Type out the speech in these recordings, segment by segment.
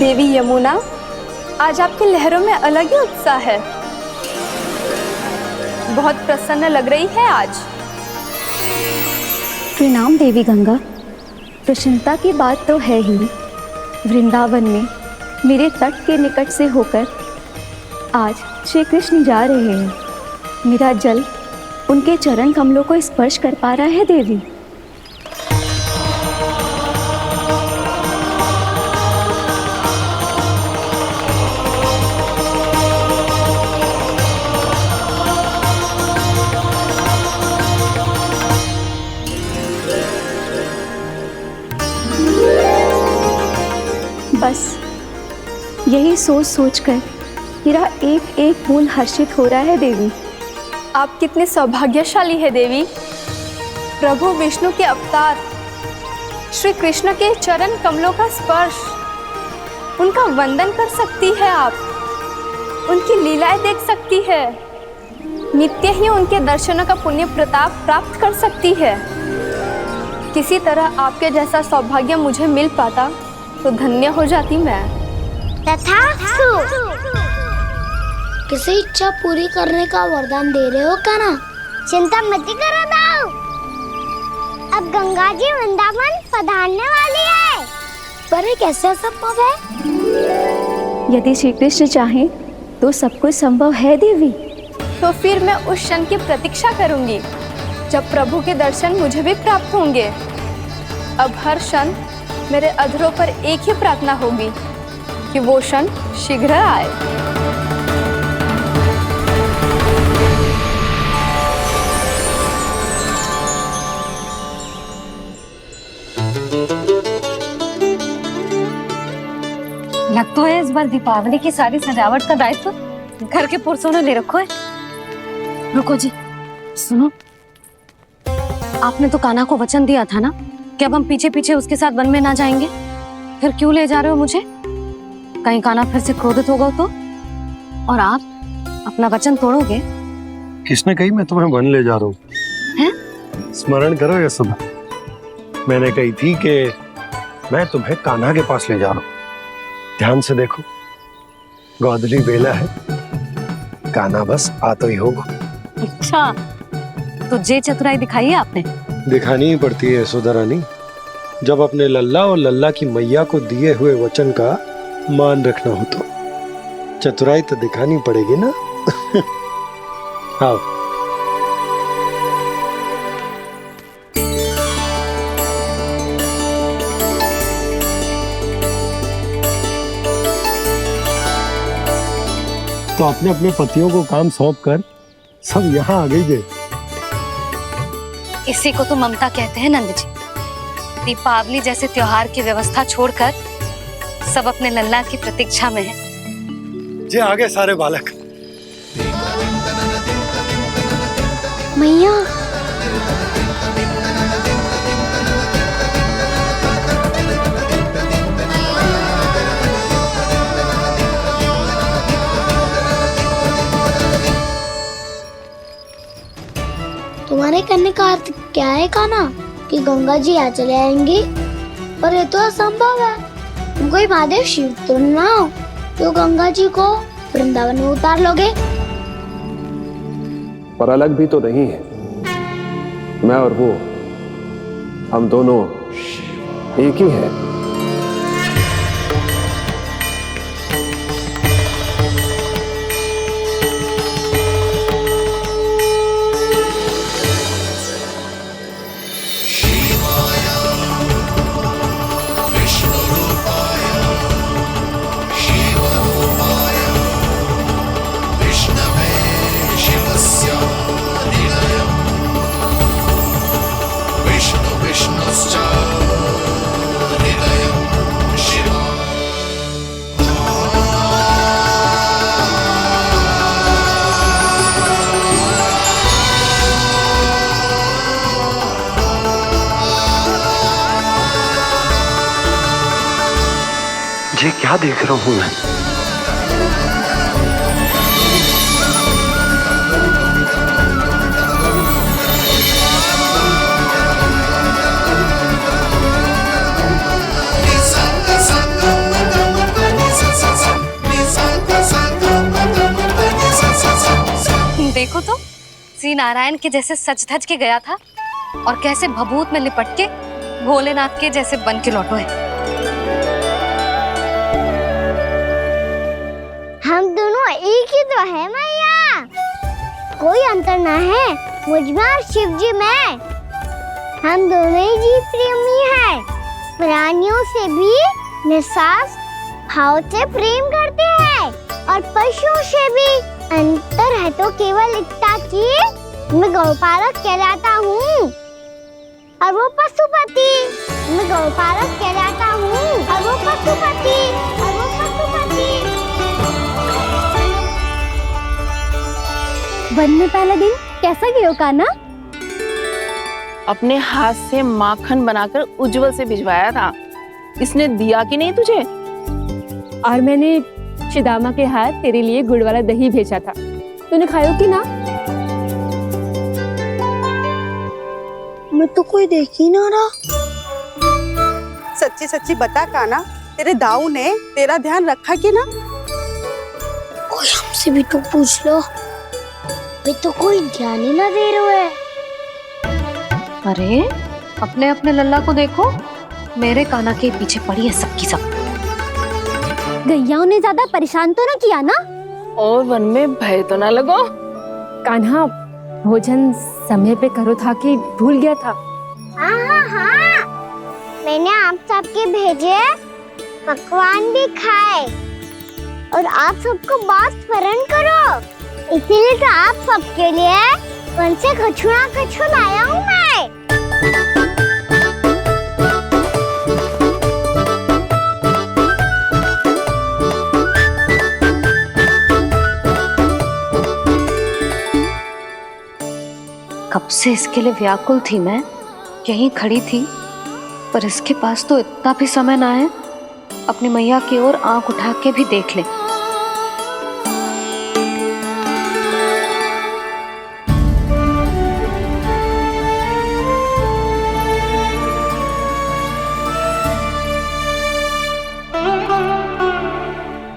देवी यमुना, आज आपकी लहरों में अलग ही उत्साह है। बहुत प्रसन्न लग रही है आज। प्रणाम देवी गंगा। प्रसन्नता की बात तो है ही। वृंदावन में मेरे तट के निकट से होकर आज श्री कृष्ण जा रहे हैं। मेरा जल उनके चरण कमलों को स्पर्श कर पा रहा है देवी। बस यही सोच सोचकर मेरा एक एक बूंद हर्षित हो रहा है देवी। आप कितने सौभाग्यशाली है देवी। प्रभु विष्णु के अवतार श्री कृष्ण के चरण कमलों का स्पर्श, उनका वंदन कर सकती है आप, उनकी लीलाएं देख सकती है, नित्य ही उनके दर्शनों का पुण्य प्रताप प्राप्त कर सकती है। किसी तरह आपके जैसा सौभाग्य मुझे मिल पाता तो धन्य हो जाती मैं। तथास्तु। किसी इच्छा पूरी करने का वरदान दे रहे हो क्या ना? चिंता मत करो दाऊ, अब गंगा जी वृंदावन पधारने वाली है। पर ये कैसे संभव है? यदि श्री कृष्ण चाहे तो सब कुछ संभव है देवी। तो फिर मैं उस क्षण की प्रतीक्षा करूंगी जब प्रभु के दर्शन मुझे भी प्राप्त होंगे। अब हर क्षण मेरे अधरों पर एक ही प्रार्थना होगी कि वो क्षण शीघ्र आए। लग तो है इस बार दीपावली की सारी सजावट का दायित्व घर के पुरुषों ने ले रखो है। रुको जी, सुनो, आपने तो कान्हा को वचन दिया था ना कि अब हम पीछे पीछे उसके साथ वन में ना जाएंगे। फिर क्यों ले जा रहे हो मुझे? कहीं कान्हा फिर से क्रोधित होगा तो? और आप अपना वचन तोड़ोगे? किसने कही मैं तुम्हें वन ले जा रहा हूँ? स्मरण करो ये सुबह मैंने कही थी कि मैं तुम्हें कान्हा के पास ले जा रहा हूँ। ध्यान से देखो, गोधली बेला है, कान्हा बस आ तो ही होगा। अच्छा, तो जे चतुराई दिखाई है आपने? दिखानी ही पड़ती है यशोदा रानी, जब अपने लल्ला और लल्ला की मैया को दिए हुए वचन का मान रखना हो तो चतुराई तो दिखानी पड़ेगी ना। आओ। तो अपने अपने पतियों को काम सौंप कर सब यहाँ आ गई थे। इसी को तो ममता कहते हैं नंद जी। दीपावली जैसे त्योहार की व्यवस्था छोड़कर सब अपने लल्ला की प्रतीक्षा में हैं। जे आगे सारे बालक। मैया, तुम्हारे कहने का अर्थ क्या है कान्हा? कि गंगा जी यहाँ चले आएंगी? पर ये तो असंभव है। तुम कोई महादेव शिव तो ना हो तो गंगा जी को वृंदावन में उतार लोगे? पर अलग भी तो नहीं है। मैं और वो, हम दोनों एक ही हैं। ये क्या देख रहा हूँ मैं? देखो तो श्री नारायण के जैसे सज धज के गया था और कैसे भभूत में लिपट के भोलेनाथ के जैसे बन के लौटो है। हम दोनों एक ही तो है मैया, कोई अंतर ना है मुझ में और शिव जी में। हम दोनों ही जीव प्रेमी हैं, प्राणियों से भी निस्वार्थ भाव से प्रेम करते हैं और पशुओं से भी। अंतर है तो केवल इतना कि मैं गौपालक कहलाता हूँ और वो पशुपति। मैं गौपालक कहलाता हूँ और वो पशुपति, और वो पशुपति। वन में पहला दिन कैसा गया कान्हा? अपने हाथ से माखन बनाकर उज्जवल से भिजवाया था। इसने दिया कि नहीं तुझे? और मैंने शिदामा के हाथ तेरे लिए गुड़ वाला दही भेजा था, तूने खायो कि ना? मैं तो कोई देख ही ना रहा। सच्ची सच्ची बता कान्हा, तेरे दाऊ ने तेरा ध्यान रखा कि ना? कोई हमसे भी तो पूछ लो, वे तो कोई ध्यान ही ना दे रहे हैं। अरे अपने अपने लल्ला को देखो, मेरे कान्हा के पीछे पड़ी है सबकी सब। गैयाओं ने ज्यादा परेशान तो ना किया ना? और वन में भय तो ना लगो? कान्हा भोजन समय पे करो था कि भूल गया था? हाँ, मैंने आप सबके भेजे पकवान भी खाए और आप सबको बात स्मरण करो, इसीलिए तो आप सबके लिए वन से कछु लाया हूँ मैं। कब से इसके लिए व्याकुल थी मैं, यहीं खड़ी थी, पर इसके पास तो इतना भी समय ना है अपनी मैया की ओर आंख उठा के भी देख ले।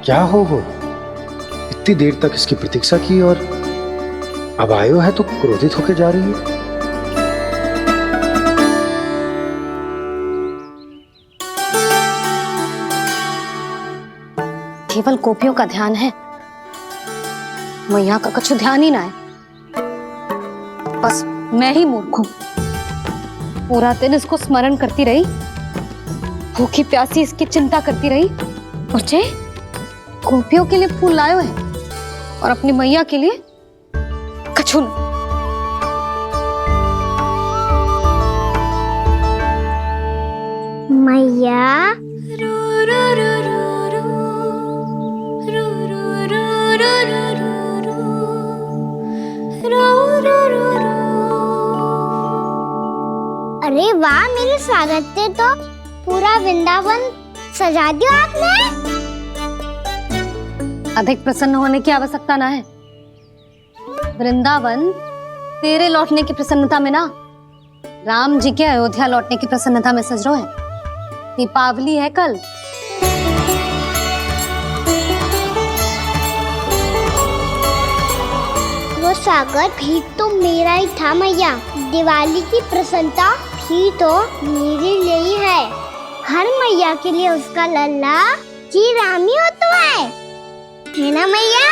क्या हो वो? इतनी देर तक इसकी प्रतीक्षा की और अब आयो है तो क्रोधित होकर जा रही है। केवल गोपियों का ध्यान है, मैया का कछु ध्यान ही ना है। बस मैं ही मूर्ख हूं, पूरा दिन इसको स्मरण करती रही, भूखी प्यासी इसकी चिंता करती रही, और जे गोपियों के लिए फूल लायो है और अपनी मैया के लिए कछु न। मैया अरे वाह, मेरे स्वागत से तो पूरा वृंदावन सजा दिया आपने। अधिक प्रसन्न होने की आवश्यकता ना है। वृंदावन तेरे लौटने की प्रसन्नता में ना, राम जी के अयोध्या लौटने की प्रसन्नता में सज रहे हैं। दीपावली है कल। वो स्वागत भी तो मेरा ही था मैया। दिवाली की प्रसन्नता भी तो मेरे लिए ही है। हर मैया के लिए उसका लल्ला जी राम ही होता है ना मैया?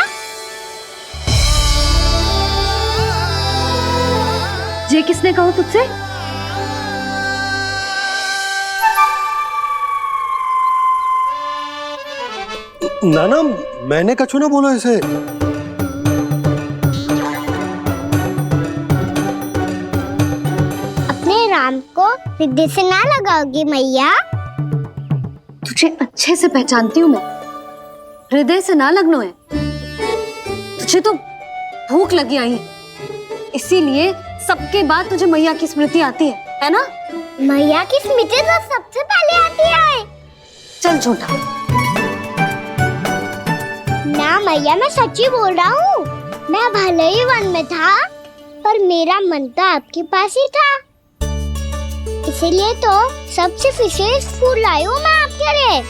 ये किसने कहा तुझसे? नाना, मैंने कछु ना बोला इसे। अपने राम को हृदय से ना लगाओगी मैया? तुझे अच्छे से पहचानती हूँ मैं, हृदय से ना लगनो है। तुझे तो भूख लगी आई है, इसीलिए सबके बाद तुझे मैया की स्मृति आती है ना? मैया की स्मृति तो सबसे पहले आती है। चल झूठा। ना मैया, मैं सच्ची बोल रहा हूँ। मैं भले ही वन में था, पर मेरा मन तो आपके पास ही था। इसीलिए तो सबसे विशेष फूल लाई हूँ मैं आपके लिए।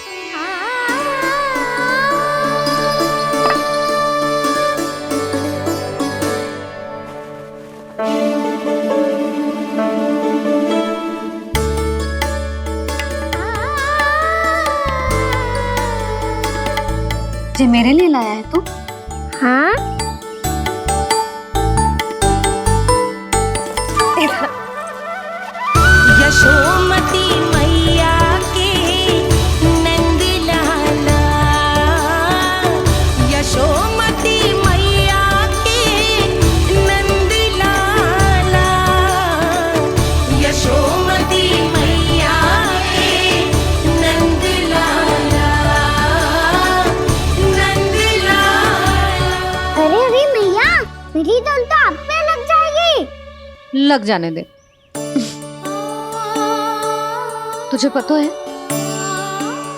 मेरे लिए लाया है तू? हाँ, यशोमती मैया के नंद लाला, यशोमती मैया के नंद लाला, यशोमती मैया के नंद लाला, नंद लाला। अरे अरे मैया, मेरी दाल तो आप पे लग जाएगी। लग जाने दे। तुझे पता है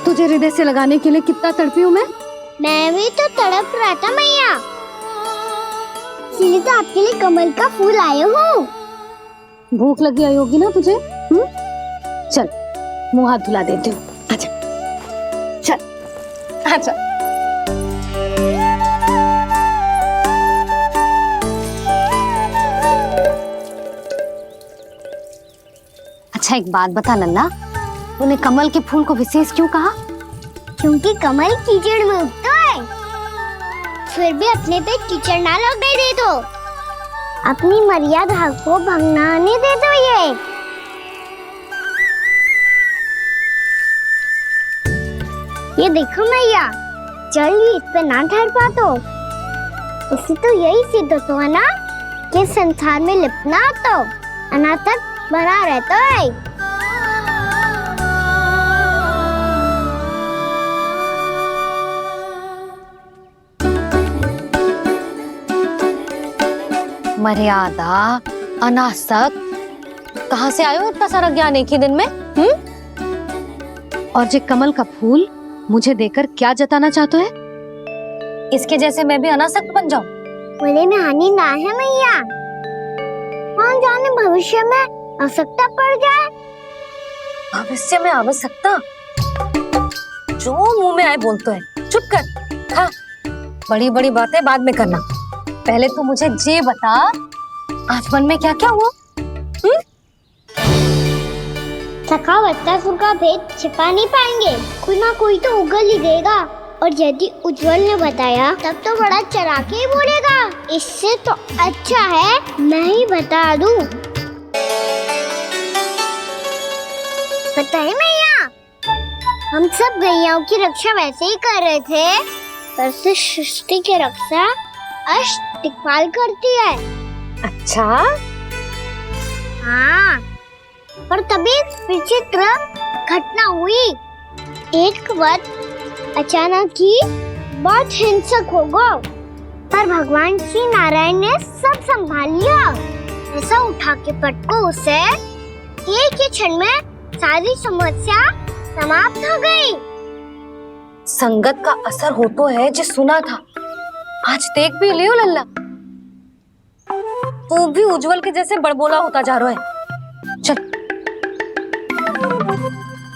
तुझे हृदय से लगाने के लिए कितना तड़पी हूँ मैं भी तो तड़प रहा था मैया, इसलिए तो आपके लिए कमल का फूल आया हूँ। भूख लगी आई होगी ना तुझे? चल मुंह हाथ धुला देती हूँ। आजा चल आजा। अच्छा एक बात बता लल्ला, तूने कमल के फूल को विशेष क्यों कहा? क्योंकि कमल कीचड़ में उगता है, फिर भी अपने पे कीचड़ ना लगने दे दो, अपनी मर्यादा को भंगना नहीं दे दो। ये देखो मैया, जल भी इस पे ना ठहर पा तो इससे तो यही सिद्ध होता है ना कि संसार में लिपना तो अनाथ तक बना रहता है। मर्यादा, अनासक्त, कहाँ से आयो इतना सारा ज्ञान एक ही दिन में? और जे कमल का फूल मुझे देकर क्या जताना चाहते है? इसके जैसे मैं भी अनासक्त बन जाऊं? बोले में हानि ना है मैया, कौन जाने भविष्य में आवश्यकता पड़ जाए। भविष्य में आवश्यकता? जो मुंह में आए बोलते हैं, चुप कर। हाँ, बड़ी बड़ी बातें बाद में करना, पहले तो मुझे ये बता आज मन में क्या क्या हुआ? सखा बत्तासुर का भेद छिपा नहीं पाएंगे, कोई ना कोई तो उगल ही देगा, और यदि उज्जवल ने बताया तब तो बड़ा चढ़ा के ही बोलेगा। इससे तो अच्छा है मैं ही बता दूं। पता है मैया, हम सब गैयाओं की रक्षा वैसे ही कर रहे थे, पर से सृष्टि की रक्षा अष्ट दिक्पाल करती है। अच्छा? हाँ, पर तभी विचित्र घटना हुई। एक वक्त अचानक ही बहुत हिंसक हो गया, पर भगवान श्री नारायण ने सब संभाल लिया। ऐसा उठा के पटको उसे, एक ही क्षण में सारी समस्या समाप्त हो गई। संगत का असर हो तो है, जो सुना था आज देख भी लियो लल्ला, तू भी उज्जवल के जैसे बड़बोला होता जा रहा है। चल।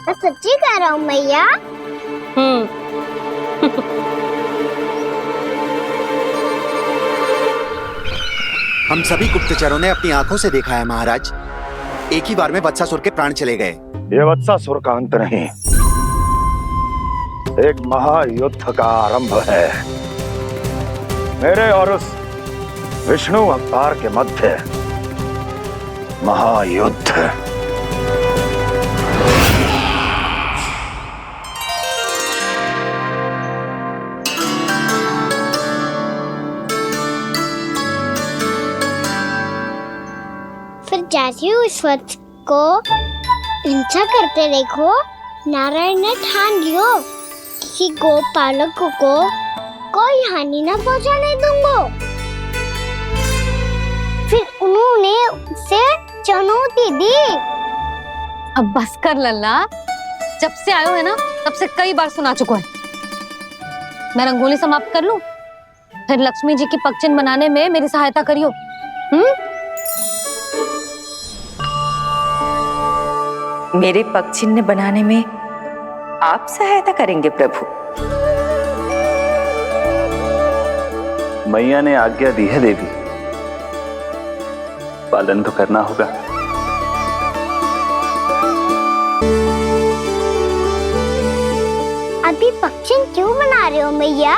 मैं सच्ची कह रहा हूँ मैया। हम सभी गुप्तचरों ने अपनी आंखों से देखा है महाराज, एक ही बार में वत्सासुर के प्राण चले गए। ये वत्सासुर का अंत नहीं, एक महायुद्ध का आरंभ है। मेरे और उस विष्णु अवतार के मध्य महायुद्ध। फिर जैसे ही उस वत्स को हिंसा करते देखो, नारायण ने ठान लियो किसी गोपालक को कोई हानि न पहुंचाने दूंगा। फिर उन्होंने उसे चुनौती दी। अब बस कर लल्ला, जब से आयो है ना तब से कई बार सुना चुका है। मैं रंगोली समाप्त कर लूं, फिर लक्ष्मी जी की पगचिन बनाने में मेरी सहायता करियो। मेरे पगचिन्ह बनाने में आप सहायता करेंगे प्रभु? मैया ने आज्ञा दी है देवी, पालन तो करना होगा। अभी पक्षी क्यों बना रहे हो मैया?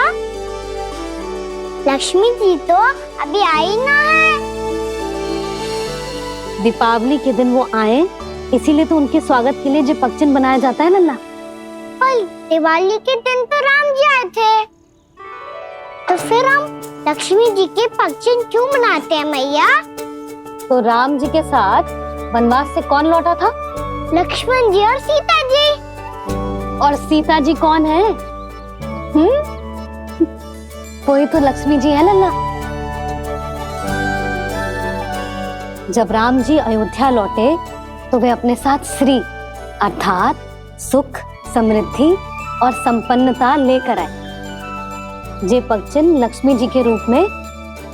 लक्ष्मी जी तो अभी आई ना है। दीपावली के दिन वो आए, इसीलिए तो उनके स्वागत के लिए जो पक्चिन बनाया जाता है लल्ला। पर दिवाली के दिन तो राम जी आए थे, तो फिर हम लक्ष्मी जी के पक्चिन क्यों मनाते हैं मैया? तो राम जी के साथ वनवास से कौन लौटा था? लक्ष्मण जी और सीता जी। और सीता जी कौन है? वही तो लक्ष्मी जी है लल्ला। जब राम जी अयोध्या लौटे तो वे अपने साथ श्री अर्थात सुख, समृद्धि और संपन्नता लेकर आए। जे पक्चिन लक्ष्मी जी के रूप में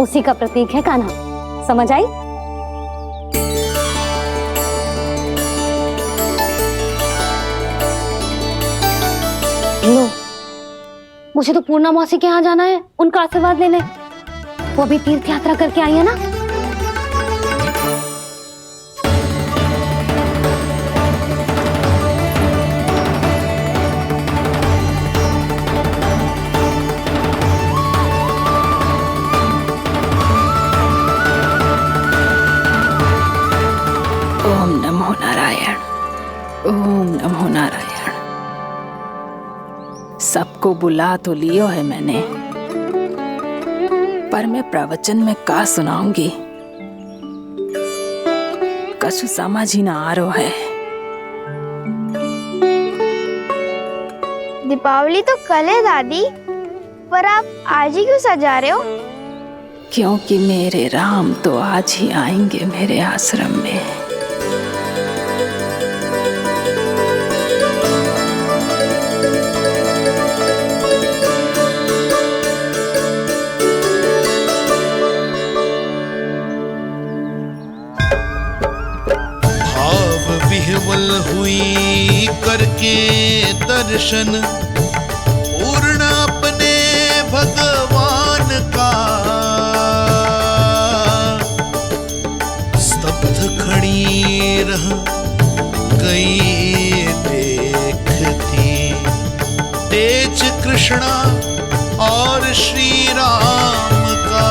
उसी का प्रतीक है कान्हा। समझ आई? लो, मुझे तो पूर्णा मौसी के यहाँ जाना है, उनका आशीर्वाद लेने। वो भी तीर्थ यात्रा करके आई है ना। ओम नमो नारायण, ओम नमो नारायण। सबको बुला तो लियो है मैंने, पर मैं प्रवचन में का सुनाऊंगी, कछु समझ ही ना आ रहा है। दीपावली तो कल है दादी, पर आप आज ही क्यों सजा रहे हो? क्योंकि मेरे राम तो आज ही आएंगे मेरे आश्रम में। विह्वल हुई करके दर्शन, पूर्ण अपने भगवान का, स्तब्ध खड़ी रह गई देखती तेज कृष्णा और श्री राम का।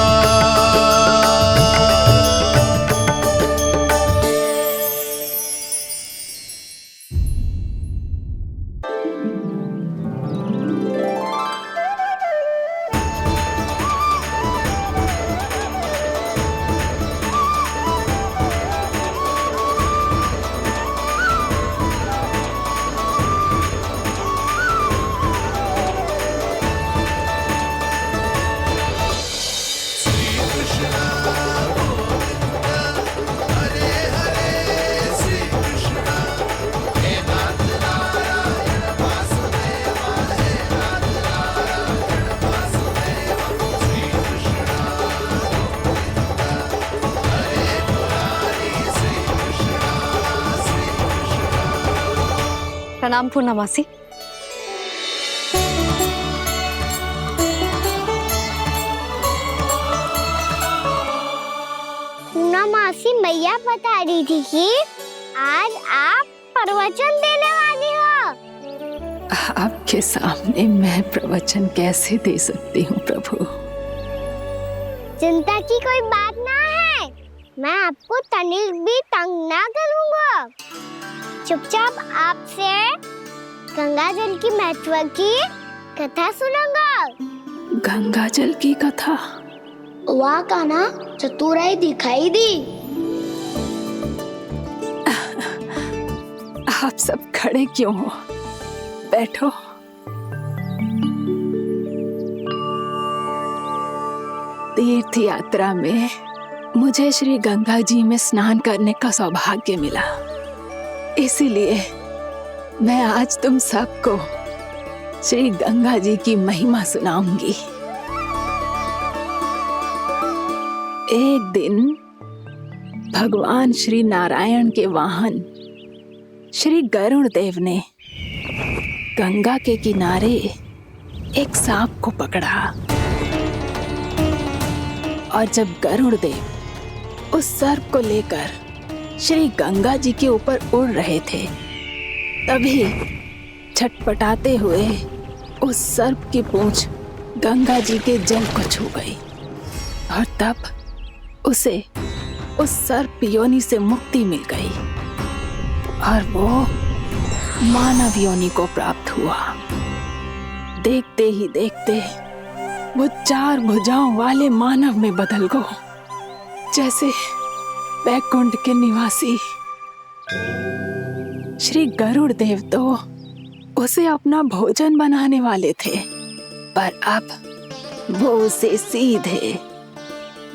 प्रणाम पूर्णा मौसी। पूर्णा मासी मैया बता रही थी कि आज आप प्रवचन देने वाली हो। आपके सामने मैं प्रवचन कैसे दे सकती हूँ प्रभु? चिंता की कोई बात ना है, मैं आपको तनिक भी तंग ना करूँगा। चुपचाप आपसे गंगा जल की महत्व की कथा सुनूंगा। गंगा जल की कथा? वाह कान्हा, चतुराई दिखाई दी। आप सब खड़े क्यों हो? बैठो। तीर्थ यात्रा में मुझे श्री गंगा जी में स्नान करने का सौभाग्य मिला, इसीलिए मैं आज तुम सबको श्री गंगा जी की महिमा सुनाऊंगी। एक दिन भगवान श्री नारायण के वाहन श्री गरुड़ देव ने गंगा के किनारे एक सांप को पकड़ा, और जब गरुड़ देव उस सर्प को लेकर श्री गंगा जी के ऊपर उड़ रहे थे, तभी छटपटाते हुए उस सर्प की पूंछ गंगा जी के जल को छू गई। और तब उसे उस सर्प योनि से मुक्ति मिल गई और वो मानव योनि को प्राप्त हुआ। देखते ही देखते वो 4 भुजाओं वाले मानव में बदल गो, जैसे वैकुंठ के निवासी श्री गरुड़ देव तो उसे अपना भोजन बनाने वाले थे, पर अब वो उसे सीधे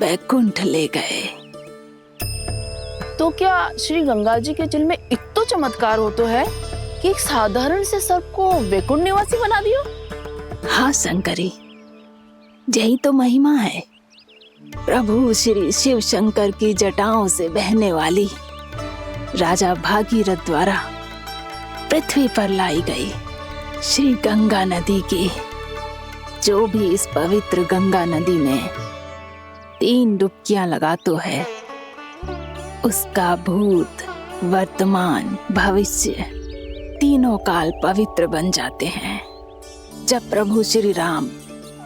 वैकुंठ ले गए। तो क्या श्री गंगा जी के जल में इतना चमत्कार हो तो है कि एक साधारण से सर्प को वैकुंठ निवासी बना दियो? हाँ शंकरी, यही तो महिमा है। प्रभु श्री शिव शंकर की जटाओं से बहने वाली राजा भागीरथ द्वारा पृथ्वी पर लाई गई श्री गंगा नदी की, जो भी इस पवित्र गंगा नदी में 3 डुबकियां लगातो है, उसका भूत, वर्तमान, भविष्य तीनों काल पवित्र बन जाते हैं। जब प्रभु श्री राम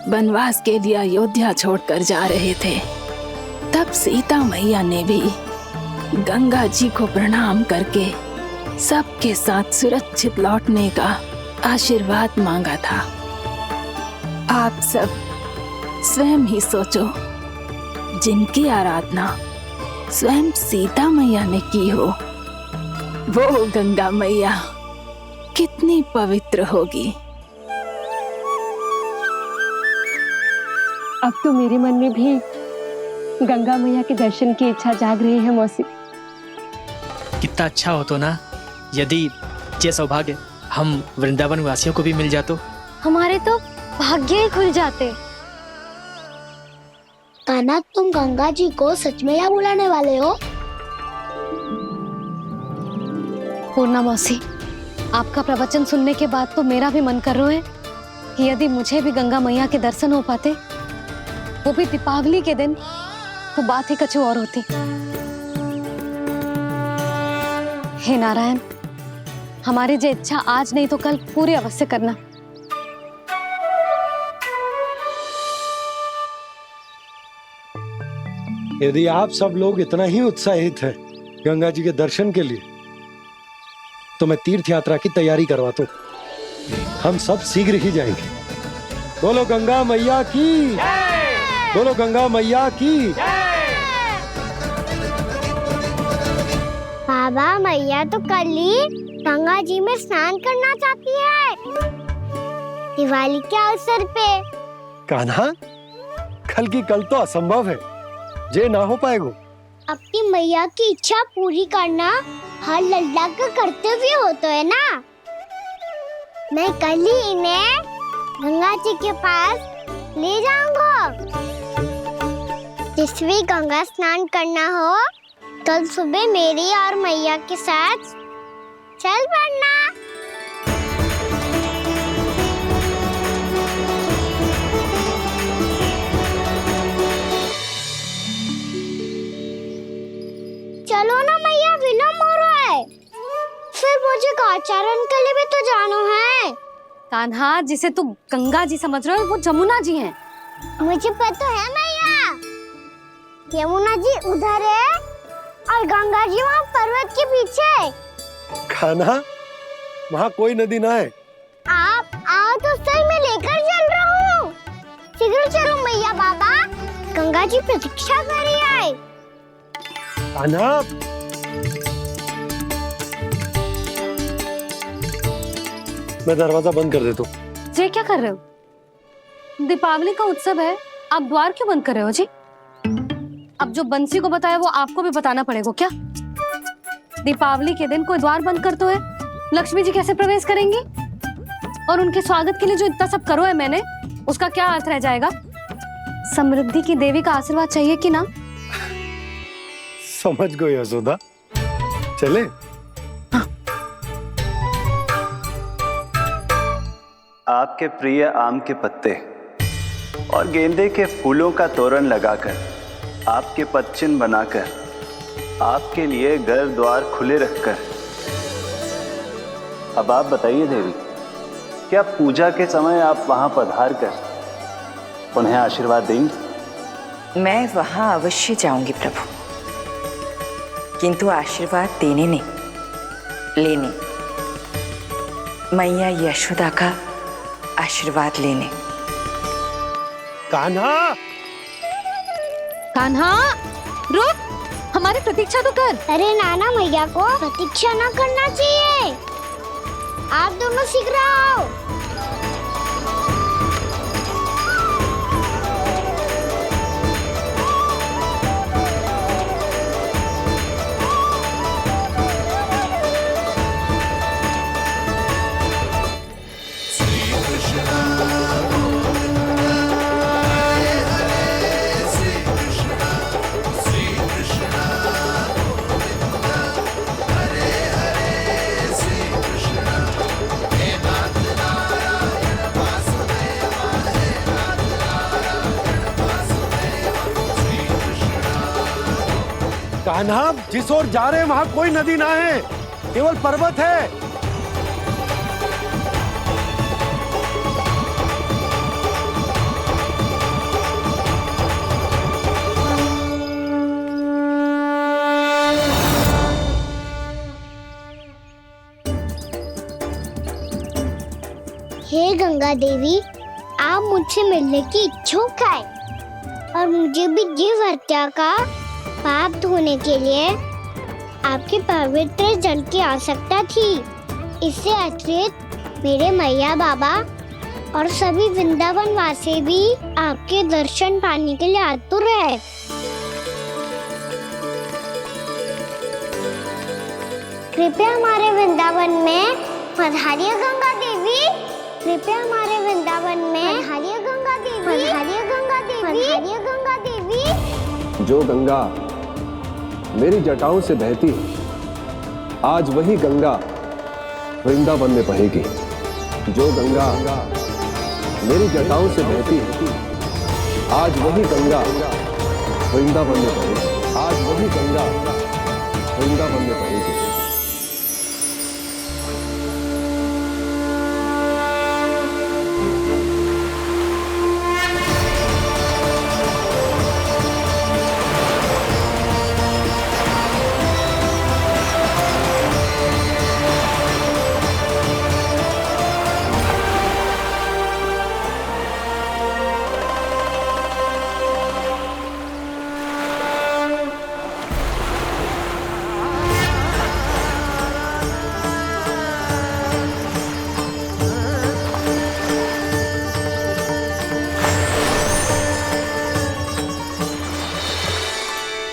वनवास के लिए अयोध्या छोड़कर जा रहे थे, तब सीता मैया ने भी गंगा जी को प्रणाम करके सबके साथ सुरक्षित लौटने का आशीर्वाद मांगा था। आप सब स्वयं ही सोचो, जिनकी आराधना स्वयं सीता मैया ने की हो, वो गंगा मैया कितनी पवित्र होगी। अब तो मेरे मन में भी गंगा मैया के दर्शन की इच्छा जाग रही है मौसी। कितना अच्छा हो तो ना यदि ये सौभाग्य हम वृंदावन वासियों को भी मिल जातो। हमारे तो भाग्य ही खुल जाते। कान्हा, तुम गंगा जी को सच में यहाँ बुलाने वाले हो? पूर्णा मौसी, आपका प्रवचन सुनने के बाद तो मेरा भी मन कर रहा है कि यदि मुझे भी गंगा मैया के दर्शन हो पाते, वो भी दीपावली के दिन, तो बात ही कुछ और होती। हे नारायण, हमारी जो इच्छा आज नहीं तो कल पूरी अवश्य करना। यदि आप सब लोग इतना ही उत्साहित हैं गंगा जी के दर्शन के लिए, तो मैं तीर्थ यात्रा की तैयारी करवाता हूँ। हम सब शीघ्र ही जाएंगे। बोलो गंगा मैया की, बोलो गंगा मैया की। बाबा, मैया तो कल ही गंगा जी में स्नान करना चाहती है, दिवाली के अवसर पे। कान्हा, कल की कल तो असंभव है, जे ना हो पाएगा। अपनी मैया की इच्छा पूरी करना हर लल्ला का कर्तव्य होता है ना। मैं कल ही इन्हें गंगा जी के पास ले जाऊंगा। जिस भी गंगा स्नान करना हो, कल सुबह मेरी और मैया के साथ चल पड़ना। चलो ना मैया, विलम्ब हो रहा है। फिर मुझे गौचारण के लिए भी तो जाना है। कान्हा, जिसे तू गंगा जी समझ रहे हो, वो जमुना जी हैं। मुझे पता है मैया, यमुना जी उधर है और गंगा जी वहाँ पर्वत के पीछे। कान्हा, वहाँ कोई नदी ना है। आप आओ तो सही, मैं लेकर चल रहा हूँ। शीघ्र चलो मैया। बाबा, गंगा जी प्रतीक्षा कर रही है। कान्हा, मैं दरवाजा बंद कर देता हूँ। ये क्या कर रहे हो? दीपावली का उत्सव है, आप द्वार क्यों बंद कर रहे हो जी? अब जो बंसी को बताया वो आपको भी बताना पड़ेगा क्या? दीपावली के दिन कोई द्वार बंद कर तो है, लक्ष्मी जी कैसे प्रवेश करेंगी? और उनके स्वागत के लिए जो इतना सब करो है मैंने, उसका क्या अर्थ रह जाएगा? समृद्धि की देवी का आशीर्वाद चाहिए कि ना? समझ गई यशोदा, चले। आपके प्रिय आम के पत्ते और गेंदे के फूलों का तोरण लगाकर, आपके पदचिन्ह बनाकर, आपके लिए घर द्वार खुले रखकर, अब आप बताइए देवी, क्या पूजा के समय आप वहां पधार कर उन्हें आशीर्वाद देंगे? मैं वहां अवश्य जाऊंगी प्रभु, किंतु आशीर्वाद देने नहीं, लेने। मैया यशोदा का आशीर्वाद लेने। कान्हा, कान्हा रुक, हमारी प्रतीक्षा तो कर। अरे नाना, मैया को प्रतीक्षा ना करना चाहिए। आप दोनों सीख रहे हो। कान्हा, जिस ओर जा रहे हैं वहां कोई नदी ना है, केवल पर्वत है। हे गंगा देवी, आप मुझसे मिलने की इच्छुक है और मुझे भी जीव हत्या का पाप धोने के लिए आपके पवित्र जल की आवश्यकता थी। इससे अतिरिक्त मेरे मैया बाबा और सभी वृंदावन वासी भी आपके दर्शन पाने के लिए आतुर है। कृपया हमारे वृंदावन में पधारिए गंगा देवी। कृपया हमारे वृंदावन में पधारिए गंगा देवी। पधारिए गंगा देवी। पधारिए गंगा देवी। जो गंगा मेरी जटाओं से बहती है, आज वही गंगा वृंदावन में बहेगी। जो गंगा मेरी जटाओं से बहती है, आज वही गंगा वृंदावन में बहेगी। आज वही गंगा वृंदावन में बहेगी।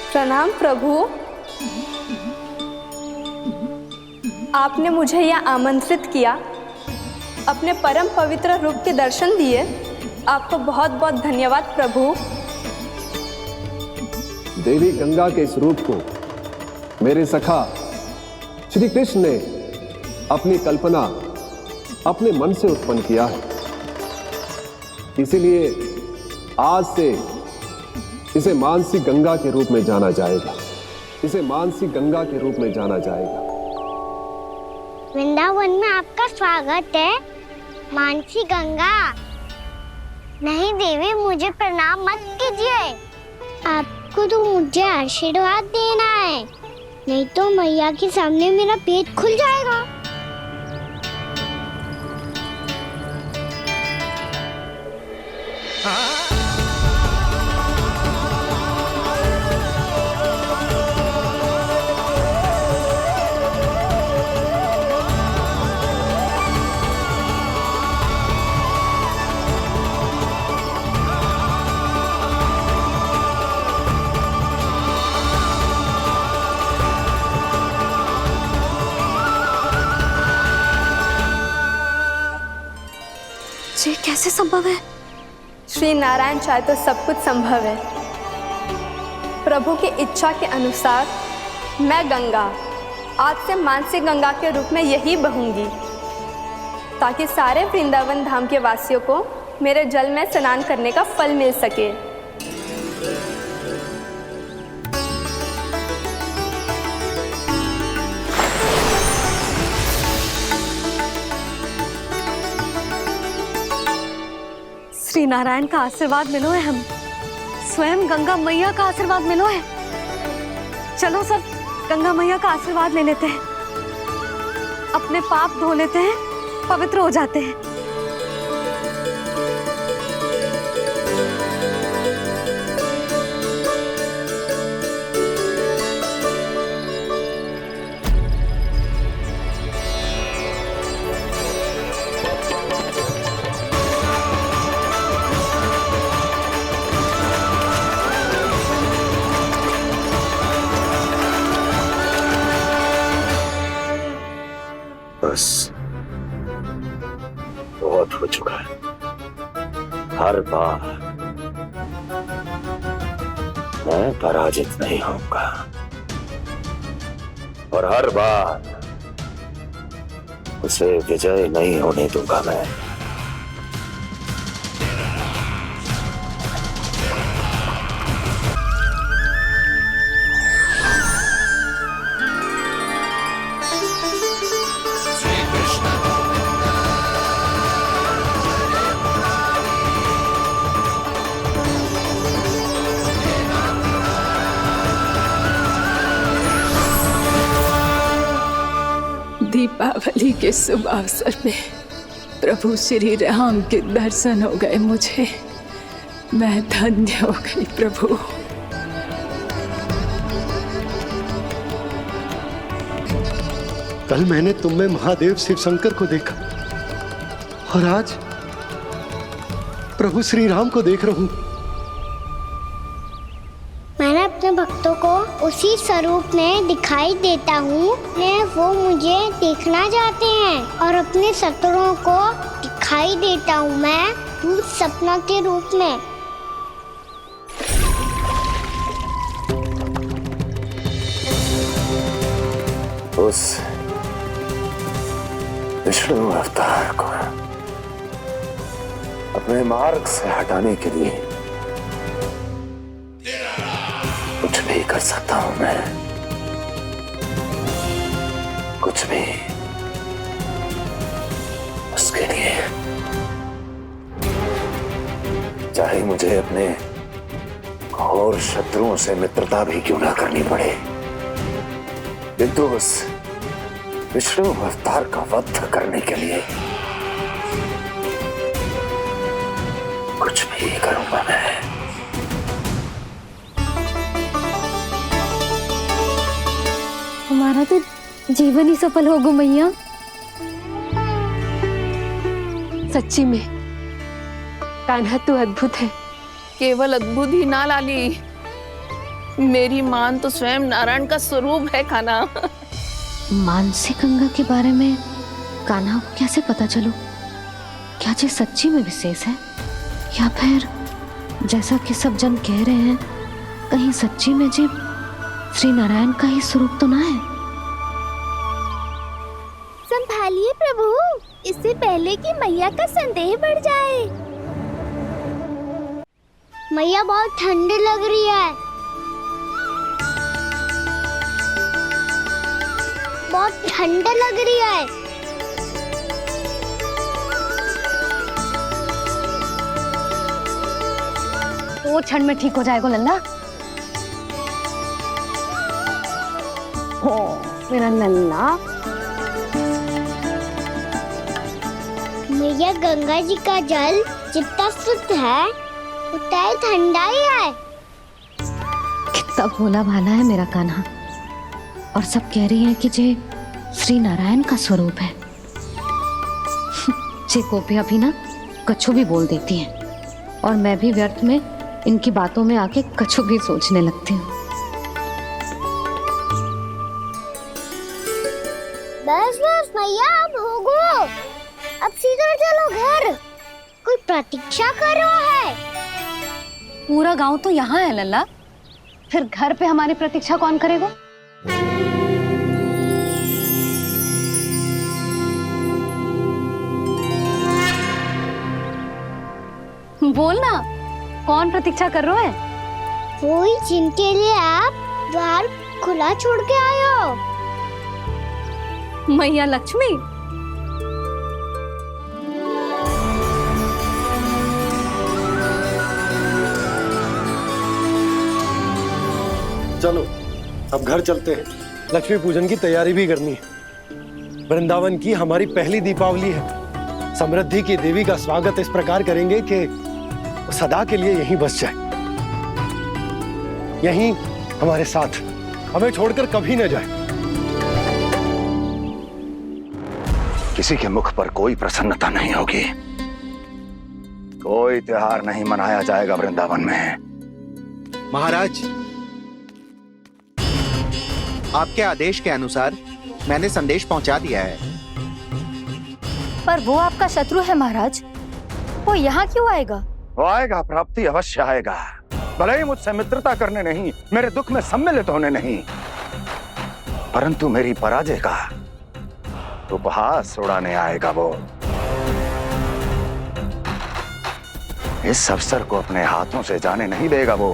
प्रणाम प्रभु। आपने मुझे यह आमंत्रित किया, अपने परम पवित्र रूप के दर्शन दिए। आपको बहुत बहुत धन्यवाद प्रभु। देवी गंगा के इस रूप को मेरे सखा श्री कृष्ण ने अपनी कल्पना अपने मन से उत्पन्न किया है। इसीलिए आज से इसे मानसी गंगा के रूप में जाना जाएगा। इसे मानसी गंगा के रूप में जाना जाएगा। वृंदावन में आपका स्वागत है मानसी गंगा। नहीं देवी, मुझे प्रणाम मत कीजिए। आपको तो मुझे आशीर्वाद देना है, नहीं तो मैया के सामने मेरा पेट खुल जाएगा। ये कैसे संभव है? श्री नारायण चाहे तो सब कुछ संभव है। प्रभु की इच्छा के अनुसार मैं गंगा आज से मानसी गंगा के रूप में यही बहूंगी, ताकि सारे वृंदावन धाम के वासियों को मेरे जल में स्नान करने का फल मिल सके। श्री नारायण का आशीर्वाद मिलो है हम। स्वयं गंगा मैया का आशीर्वाद मिलो है। चलो सब गंगा मैया का आशीर्वाद ले लेते हैं, अपने पाप धो लेते हैं, पवित्र हो जाते हैं। बस बहुत हो चुका है। हर बार मैं पराजित नहीं होऊंगा और हर बार उसे विजय नहीं होने दूंगा मैं। दीपावली के शुभ अवसर में प्रभु श्री राम के दर्शन हो गए मुझे। मैं धन्य हो गई प्रभु। कल मैंने तुम में महादेव शिव शंकर को देखा और आज प्रभु श्री राम को देख रहा हूं। मैंने अपने भक्तों को उसी स्वरूप में दिखाई देता हूँ। वो मुझे देखना चाहते हैं और अपने शत्रुओं को दिखाई देता हूँ मैं भूत सपना के रूप में। उस विष्णु अवतार को अपने मार्ग से हटाने के लिए कुछ भी कर सकता हूं मैं, कुछ भी। उसके लिए चाहे मुझे अपने घोर शत्रुओं से मित्रता भी क्यों ना करनी पड़े, किंतु उस विष्णु अवतार का वध करने के लिए कुछ भी करूंगा मैं। हमारा तो जीवन ही सफल होगा मैया। सच्ची में कान्हा तू अद्भुत है। केवल अद्भुत ही ना लाली, मेरी मान तो स्वयं नारायण का स्वरूप है कान्हा। मानसी गंगा के बारे में कान्हा को कैसे पता चलो? क्या ये सच्ची में विशेष है या फिर जैसा कि सब जन कह रहे हैं कहीं सच्ची में जी श्री नारायण का ही स्वरूप तो ना है? संभालिए प्रभु, इससे पहले कि मैया का संदेह बढ़ जाए। मैया बहुत ठंडी लग रही है, बहुत ठंड लग रही है। वो क्षण में ठीक हो जाएगा लल्ला। हो मेरा लल्ला। मैया गंगा जी का जल जितना शुद्ध है उतना ही ठंडा ही है। कितना भोला भाला है मेरा कान्हा। और सब कह रही हैं कि जे श्री नारायण का स्वरूप है। जे गोपियां भी ना कछु भी बोल देती हैं और मैं भी व्यर्थ में इनकी बातों में आके कछु भी सोचने लगती हूँ। बस बस मैया, अब होगो, अब सीधा चलो घर। कोई प्रतीक्षा कर रहा है। पूरा गांव तो यहाँ है लल्ला, फिर घर पे हमारी प्रतीक्षा कौन करेगा? बोल ना, कौन प्रतीक्षा कर रहा है? वही जिनके लिए आप द्वार खुला छोड़ के आए हो। मैया लक्ष्मी। चलो अब घर चलते हैं, लक्ष्मी पूजन की तैयारी भी करनी है। वृंदावन की हमारी पहली दीपावली है। समृद्धि की देवी का स्वागत इस प्रकार करेंगे कि वो सदा के लिए यहीं बस जाए, यहीं हमारे साथ, हमें छोड़कर कभी न जाए। किसी के मुख पर कोई प्रसन्नता नहीं होगी, कोई त्योहार नहीं मनाया जाएगा वृंदावन में। महाराज, आपके आदेश के अनुसार मैंने संदेश पहुंचा दिया है। पर वो आपका शत्रु है महाराज, वो यहाँ क्यों आएगा? वो आएगा, प्राप्ति अवश्य आएगा। भले ही मुझसे मित्रता करने नहीं, मेरे दुख में सम्मिलित होने नहीं, परंतु मेरी पराजय का उपहास उड़ाने आएगा वो। इस अवसर को अपने हाथों से जाने नहीं देगा वो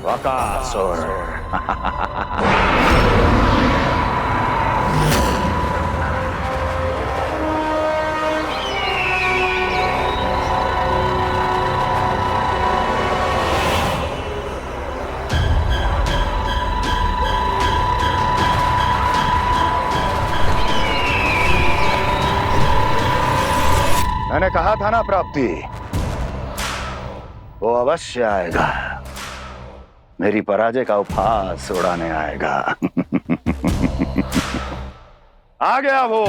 बकासुर। मैंने कहा था ना प्राप्ति, वो अवश्य आएगा, मेरी पराजय का उपहास उड़ाने आएगा। आ गया वो।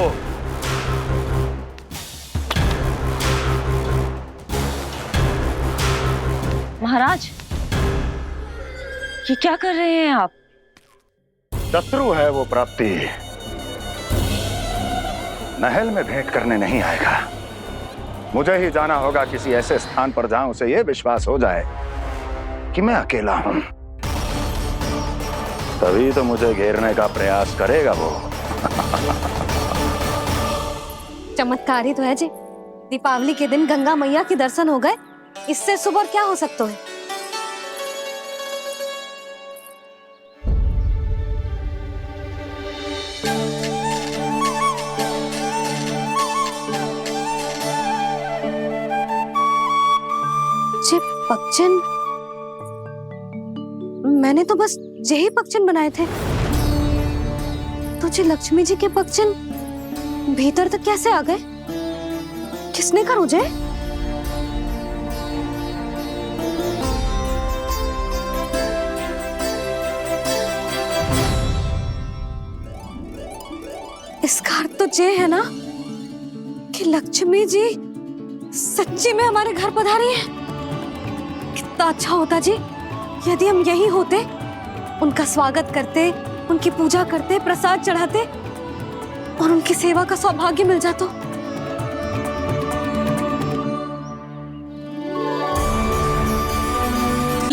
महाराज, ये क्या कर रहे हैं आप? शत्रु है वो प्राप्ति, महल में भेंट करने नहीं आएगा। मुझे ही जाना होगा किसी ऐसे स्थान पर जहां उसे यह विश्वास हो जाए कि मैं अकेला हूं, तभी तो मुझे घेरने का प्रयास करेगा वो। चमत्कार ही तो है जी, दीपावली के दिन गंगा मैया के दर्शन हो गए, इससे शुभ और क्या हो सकता है? पक्षन, मैंने तो बस यही पक्षन बनाए थे, तुझे लक्ष्मी जी के पक्षन भीतर तक कैसे आ गए? किसने कर मुझे? इसका अर्थ तो ये है ना कि लक्ष्मी जी सच्ची में हमारे घर पधारी है। कितना अच्छा होता जी यदि हम यहीं होते, उनका स्वागत करते, उनकी पूजा करते, प्रसाद चढ़ाते और उनकी सेवा का सौभाग्य मिल जाता।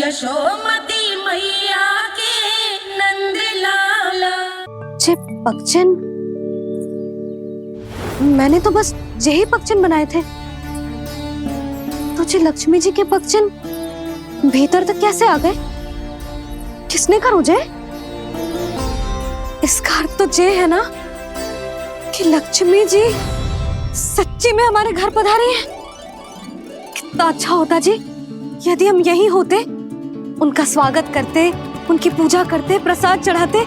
यशोमती मैया के नंद लाला। जे पक्षन, मैंने तो बस यही पक्षन बनाए थे, तुझे लक्ष्मी जी के पक्षन भीतर तक कैसे आ गए? किसने कर मुझे? इसका अर्थ तो ये है ना कि लक्ष्मी जी सच्ची में हमारे घर पधारी है। कितना अच्छा होता जी यदि हम यहीं होते, उनका स्वागत करते, उनकी पूजा करते, प्रसाद चढ़ाते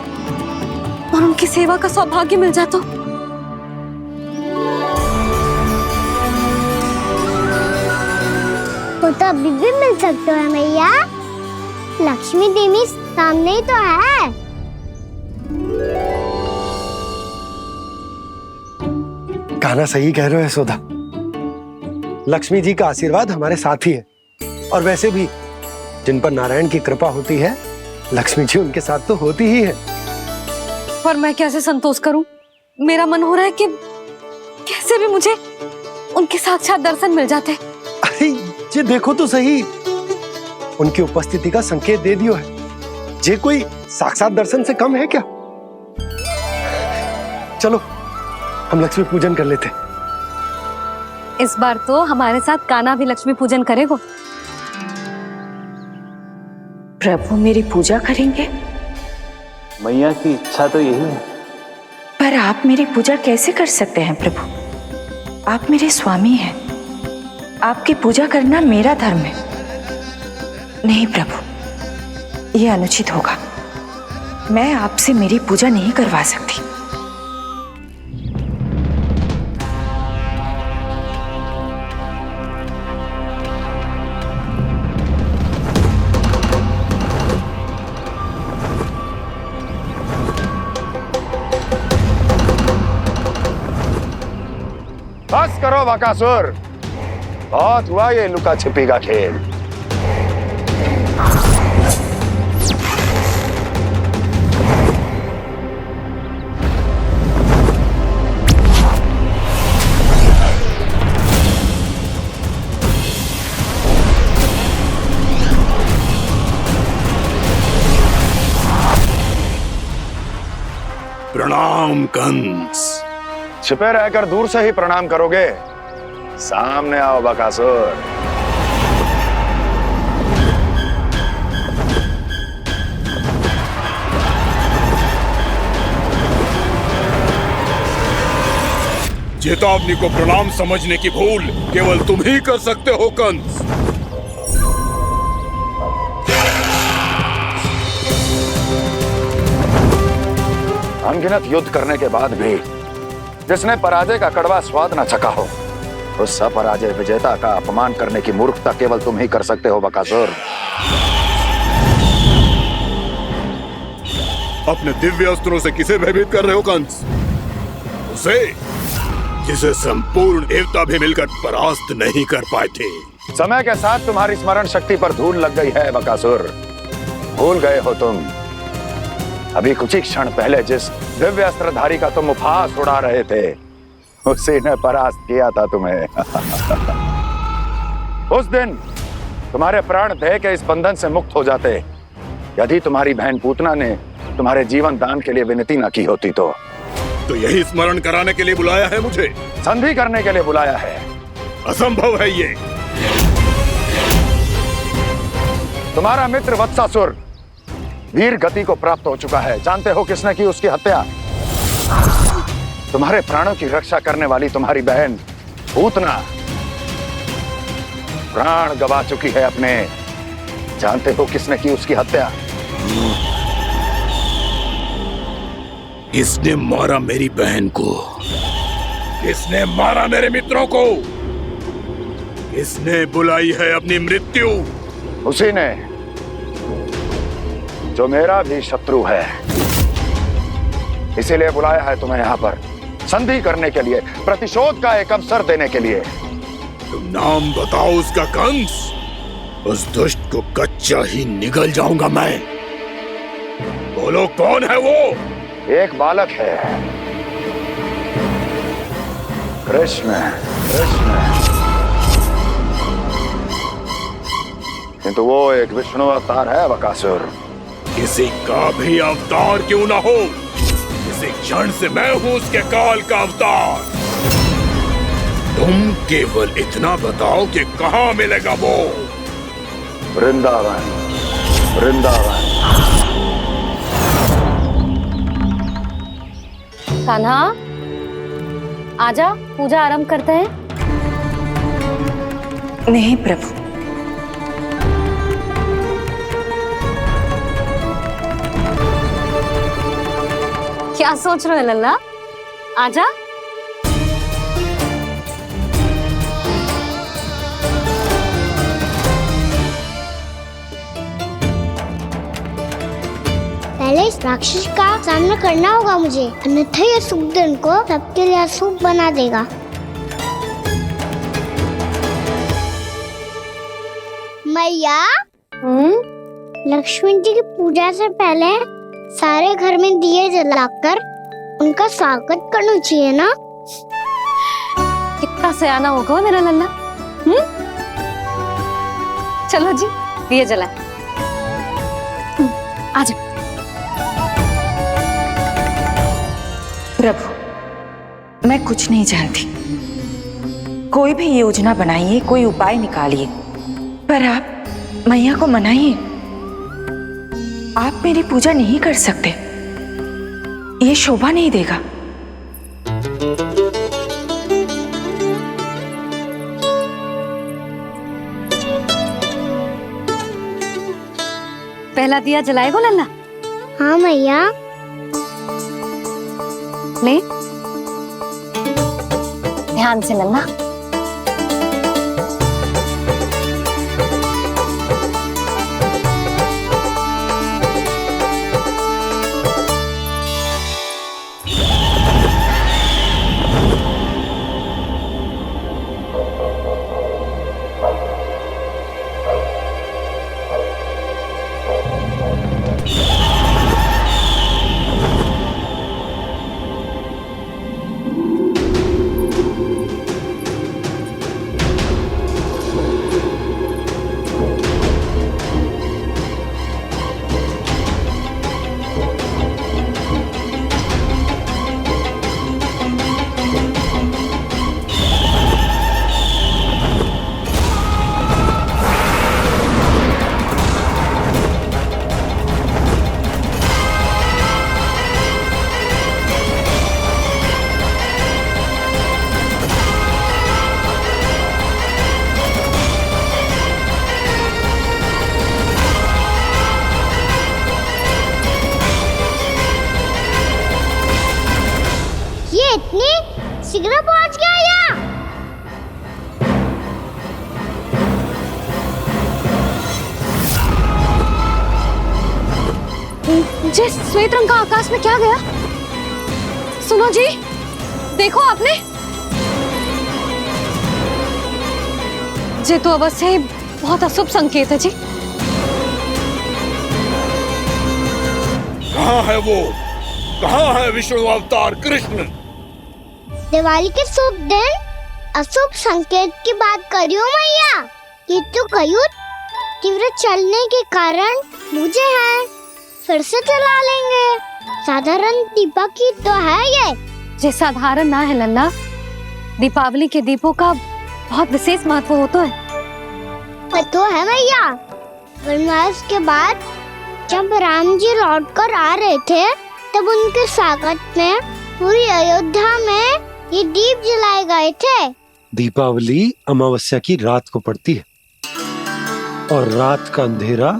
और उनकी सेवा का सौभाग्य मिल जाता। वो तो अभी भी मिल सकते है मैया, लक्ष्मी देवी सामने ही तो है। कान्हा सही कह रहे हो यशोदा, लक्ष्मी जी का आशीर्वाद हमारे साथ ही है, और वैसे भी जिन पर नारायण की कृपा होती है, लक्ष्मी जी उनके साथ तो होती ही है। पर मैं कैसे संतोष करूं? मेरा मन हो रहा है कि कैसे भी मुझे उनके साक्षात दर्शन मिल जाते। अरे ये देखो तो सही, उनकी उपस्थिति का संकेत दे दियो है। ये कोई साक्षात दर्शन से कम है क्या? चलो हम लक्ष्मी पूजन कर लेते। इस बार तो हमारे साथ कान्हा भी लक्ष्मी पूजन करेगा। प्रभु मेरी पूजा करेंगे? मैया की इच्छा तो यही है। पर आप मेरी पूजा कैसे कर सकते हैं प्रभु? आप मेरे स्वामी हैं, आपकी पूजा करना मेरा धर्म है। नहीं प्रभु, ये अनुचित होगा। मैं आपसे मेरी पूजा नहीं करवा सकती। बस करो बकासुर, बहुत हुआ ये लुका छिपी का खेल। प्रणाम कंस। छिपे रहकर दूर से ही प्रणाम करोगे? सामने आओ बकासुर। चेतावनी को प्रणाम समझने की भूल केवल तुम ही कर सकते हो कंस। अनगिनत युद्ध करने के बाद भी जिसने पराजय का कड़वा स्वाद न चखा हो, उस अपराजय विजेता का अपमान करने की मूर्खता केवल तुम ही कर सकते हो बकासुर। अपने दिव्य अस्त्रों से किसे भयभीत कर रहे हो कंस? उसे जिसे संपूर्ण देवता भी मिलकर परास्त नहीं कर पाए थे। समय के साथ तुम्हारी स्मरण शक्ति पर धूल लग गई है बकासुर। भूल गए हो तुम अभी कुछ ही क्षण पहले जिस दिव्य अस्त्रधारी का तुम उपहास उड़ा रहे थे, उसी ने परास्त किया था तुम्हें। उस दिन तुम्हारे प्राण भय के इस बंधन से मुक्त हो जाते यदि तुम्हारी बहन पूतना ने तुम्हारे जीवन दान के लिए विनती न की होती तो यही स्मरण कराने के लिए बुलाया है मुझे? संधि करने के लिए बुलाया है। असंभव है ये। तुम्हारा मित्र वत्सासुर वीर गति को प्राप्त हो चुका है। जानते हो किसने की उसकी हत्या? तुम्हारे प्राणों की रक्षा करने वाली तुम्हारी बहन पूतना प्राण गवा चुकी है अपने। जानते हो किसने की उसकी हत्या? किसने मारा मेरी बहन को? किसने मारा मेरे मित्रों को? किसने बुलाई है अपनी मृत्यु? उसी ने जो मेरा भी शत्रु है। इसीलिए बुलाया है तुम्हें यहाँ पर संधि करने के लिए, प्रतिशोध का एक अवसर देने के लिए। तुम नाम बताओ उसका कंस। उस दुष्ट को कच्चा ही निगल जाऊंगा मैं। बोलो कौन है वो? एक बालक है, कृष्ण। किंतु वो एक विष्णु अवतार है बकासुर। किसी का भी अवतार क्यों ना हो, इसी क्षण से मैं हूं उसके काल का अवतार। तुम केवल इतना बताओ कि कहां मिलेगा वो? वृंदावन। कान्हा, आजा, पूजा आरंभ करते हैं। नहीं प्रभु, क्या सोच रहे हो लल्ला? आजा। पहले इस राक्षस का सामना करना होगा मुझे, अन्यथा ये शुभ दिन को सबके लिए अशुभ बना देगा। मैया, लक्ष्मी जी की पूजा से पहले सारे घर में दिए जलाकर उनका स्वागत करना चाहिए ना? कितना सयाना होगा मेरा लल्ला। चलो जी, दिए जलाए। आजा। प्रभु, मैं कुछ नहीं जानती। कोई भी योजना बनाइए, कोई उपाय निकालिए, पर आप मैया को मनाइए। आप मेरी पूजा नहीं कर सकते, ये शोभा नहीं देगा। पहला दिया जलाएगो लल्ला? हाँ मैया। ले, ध्यान से लल्ला। इतनी शीघ्र पहुंच गया यहाँ? जी, श्वेत रंग का आकाश में क्या गया? सुनो जी, देखो आपने। ये तो अवश्य ही बहुत अशुभ संकेत है जी। कहाँ है वो? कहाँ है विष्णु अवतार कृष्ण? दिवाली के शुभ दिन अशुभ संकेत की बात करियो मैया। ये तो कयूर तीव्र चलने के कारण मुझे है, फिर से चला लेंगे। साधारण दीपक ही तो है ये साधारण ना है लल्ला। दीपावली के दीपों का बहुत विशेष महत्व होता है। तो है मैया। वनवास के बाद जब राम जी लौटकर आ रहे थे तब उनके स्वागत में पूरी अयोध्या में ये दीप जलाए गए थे। दीपावली अमावस्या की रात को पड़ती है और रात का अंधेरा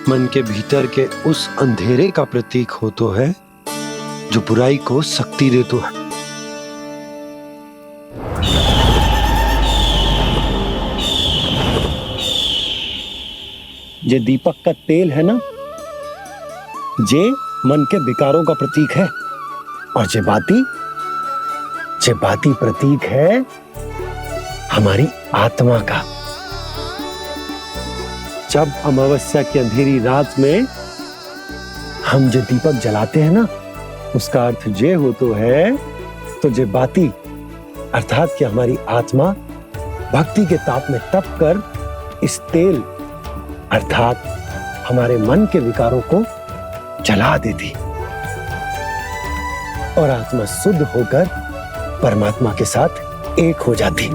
मन के भीतर के उस अंधेरे का प्रतीक होता है जो बुराई को शक्ति देता है। ये दीपक का तेल है ना, जे मन के विकारों का प्रतीक है। और जे बाती प्रतीक है हमारी आत्मा का। जब अमावस्या की अंधेरी रात में हम जो दीपक जलाते हैं ना, उसका अर्थ ये हो तो है, तो जे बाती अर्थात कि हमारी आत्मा भक्ति के ताप में तप कर इस तेल अर्थात हमारे मन के विकारों को जला देती और आत्मा शुद्ध होकर परमात्मा के साथ एक हो जाती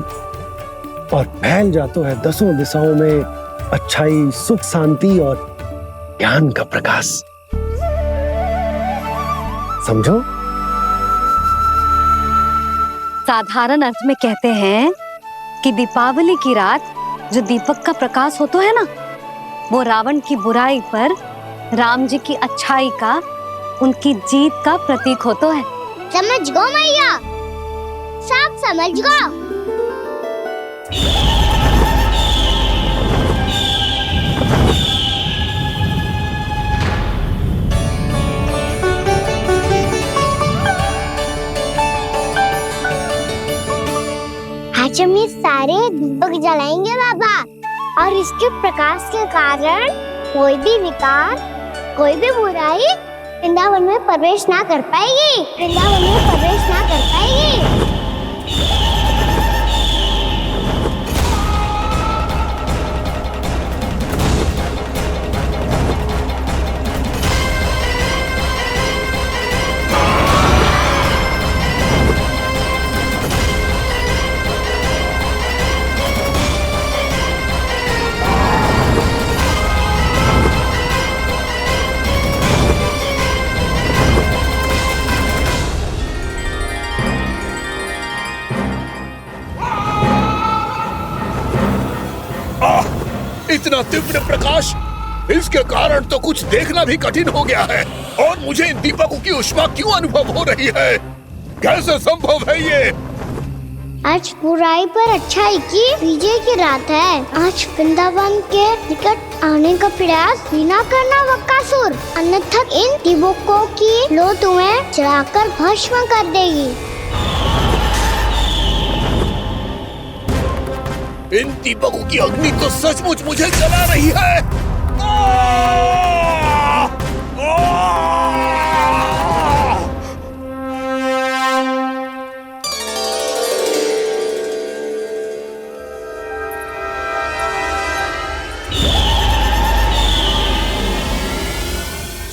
और फैल जाता है दसों दिशाओं में अच्छाई, सुख, शांति और ज्ञान का प्रकाश। समझो? साधारण अर्थ में कहते हैं कि दीपावली की रात जो दीपक का प्रकाश होता है ना, वो रावण की बुराई पर राम जी की अच्छाई का, उनकी जीत का प्रतीक होता है। समझ गो मैया, सब समझ गो। आज हम ये सारे दीपक जलाएंगे बाबा, और इसके प्रकाश के कारण कोई भी विकार, कोई भी बुराई वृंदावन में प्रवेश ना कर पाएगी, वृंदावन में प्रवेश ना कर पाएगी। इतना तीव्र प्रकाश इसके कारण तो कुछ देखना भी कठिन हो गया है। और मुझे इन दीपकों की उष्मा क्यों अनुभव हो रही है? कैसे संभव है ये? आज बुराई पर अच्छाई की विजय की रात है। आज वृंदावन के निकट आने का प्रयास भी ना करना बकासुर, अन्यथा इन दीपकों की लो तुम्हें जलाकर भस्म कर देगी। इन दीपकों की अग्नि तो सचमुच मुझे जला रही है।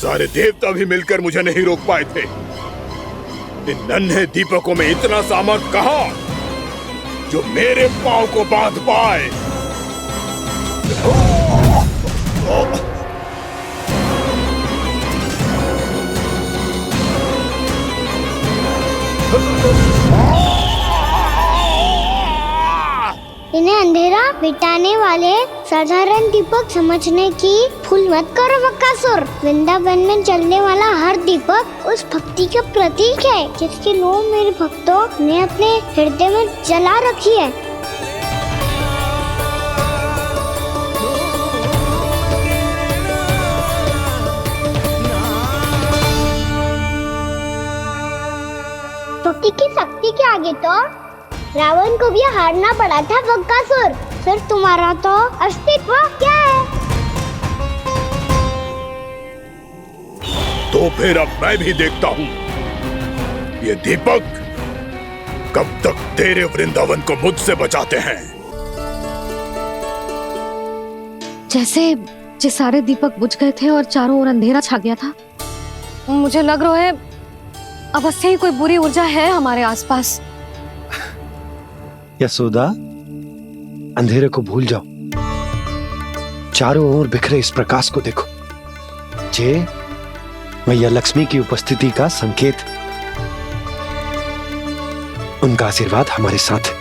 सारे देवता भी मिलकर मुझे नहीं रोक पाए थे। इन नन्हे दीपकों में इतना सामर्थ कहां जो मेरे पांव को बांध पाए। इन्हें अंधेरा मिटाने वाले साधारण दीपक समझने की भूल मत करो बकासुर। वृंदावन में जलने वाला हर दीपक उस भक्ति का प्रतीक है जिसकी लो मेरे भक्तों ने अपने हृदय में जला रखी है। टूटी की शक्ति के आगे तो रावण को भी हारना पड़ा था बकासुर। फिर तुम्हारा तो अस्तित्व क्या है? तो फिर अब मैं भी देखता हूँ ये दीपक कब तक तेरे वृंदावन को मुझसे बचाते हैं। जैसे ये सारे दीपक बुझ गए थे और चारों ओर अंधेरा छा गया था, मुझे लग रहा है अवश्य ही कोई बुरी ऊर्जा है हमारे आसपास। यशोदा, अंधेरे को भूल जाओ, चारों ओर बिखरे इस प्रकाश को देखो। जे मैया लक्ष्मी की उपस्थिति का संकेत, उनका आशीर्वाद हमारे साथ।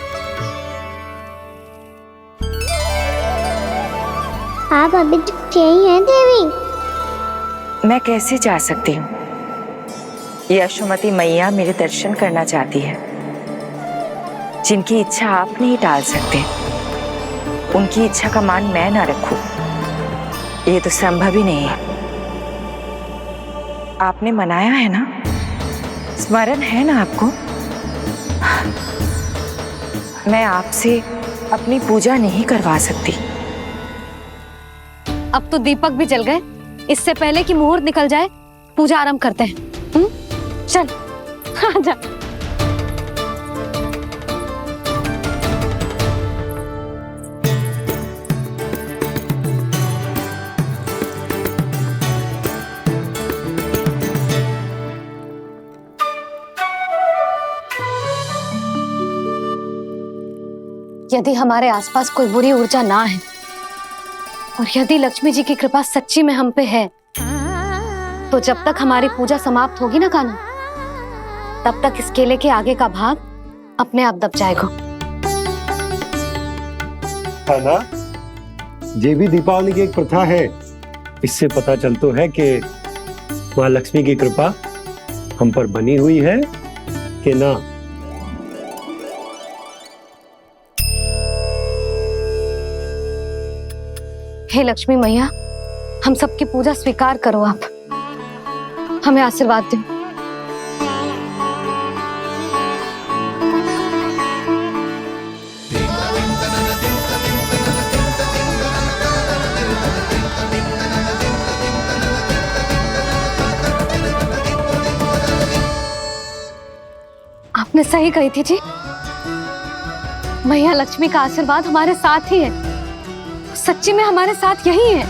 आप अभी तक यही हैं देवी? मैं कैसे जा सकती हूँ? यशोमती मैया मेरे दर्शन करना चाहती है। जिनकी इच्छा आप नहीं टाल सकते, उनकी इच्छा का मान मैं ना रखूं, ये तो संभव ही नहीं है। आपने मनाया है ना, स्मरण है ना आपको? मैं आपसे अपनी पूजा नहीं करवा सकती। अब तो दीपक भी जल गए, इससे पहले कि मुहूर्त निकल जाए पूजा आरंभ करते हैं। चल आजा। यदि हमारे आसपास कोई बुरी ऊर्जा ना है और यदि लक्ष्मी जी की कृपा सच्ची में हम पे है, तो जब तक हमारी पूजा समाप्त होगी ना कान्हा, तब तक इस केले के आगे का भाग अपने आप दब जाएगा। कान्हा, ये भी दीपावली की एक प्रथा है। इससे पता चलता है कि माँ लक्ष्मी की कृपा हम पर बनी हुई है कि ना। हे लक्ष्मी मैया, हम सबकी पूजा स्वीकार करो, आप हमें आशीर्वाद दो। आपने सही कही थी जी, मैया लक्ष्मी का आशीर्वाद हमारे साथ ही है, सच्ची में हमारे साथ यही है।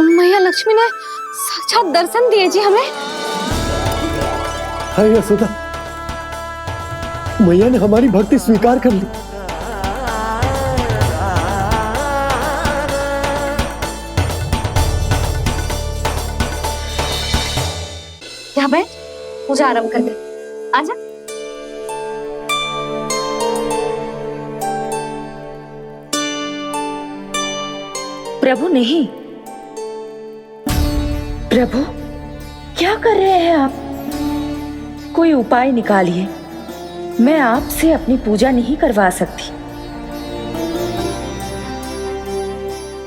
मैया लक्ष्मी ने साक्षात दर्शन दिए जी हमें। हाय यशोदा, मैया ने हमारी भक्ति स्वीकार कर ली। यहाँ बैठ, पूजा आरंभ कर दे। आजा। प्रभु नहीं, प्रभु क्या कर रहे हैं आप? कोई उपाय निकालिए, मैं आपसे अपनी पूजा नहीं करवा सकती।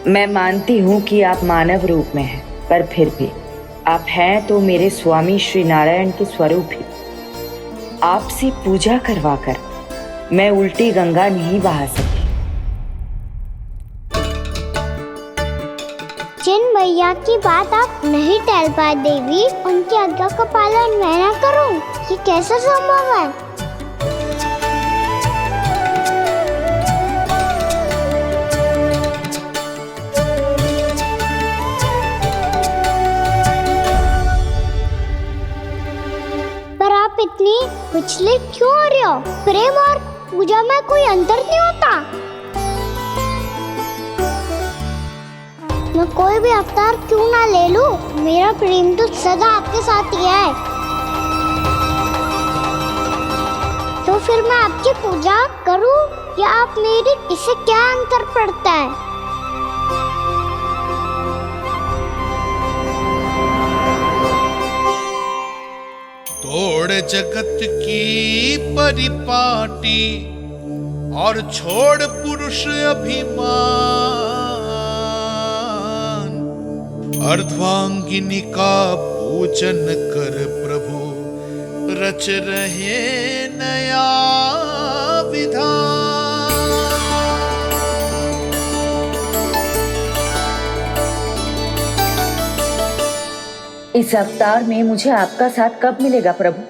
मैं मानती हूँ कि आप मानव रूप में हैं, पर फिर भी आप हैं तो मेरे स्वामी श्री नारायण के स्वरूप ही। आपसे पूजा करवाकर मैं उल्टी गंगा नहीं बहा सकती। जिन भैया की बात आप नहीं टाल पाए देवी, उनकी आज्ञा का पालन मैं ना करूं, ये कैसे संभव है? पर आप इतनी विचलित क्यों हो रहे हो? प्रेम और पूजा में कोई अंतर नहीं होता। मैं कोई भी अवतार क्यों ना ले लूं, मेरा प्रेम तो सदा आपके साथ ही है। तो फिर मैं आपकी पूजा करूं या आप मेरी, इससे क्या अंतर पड़ता है? तोड़ जगत की परिपाटी और छोड़ पुरुष अभिमान, अर्धांगिनी का पूजन कर प्रभु रच रहे नया विधान। इस अवतार में मुझे आपका साथ कब मिलेगा प्रभु?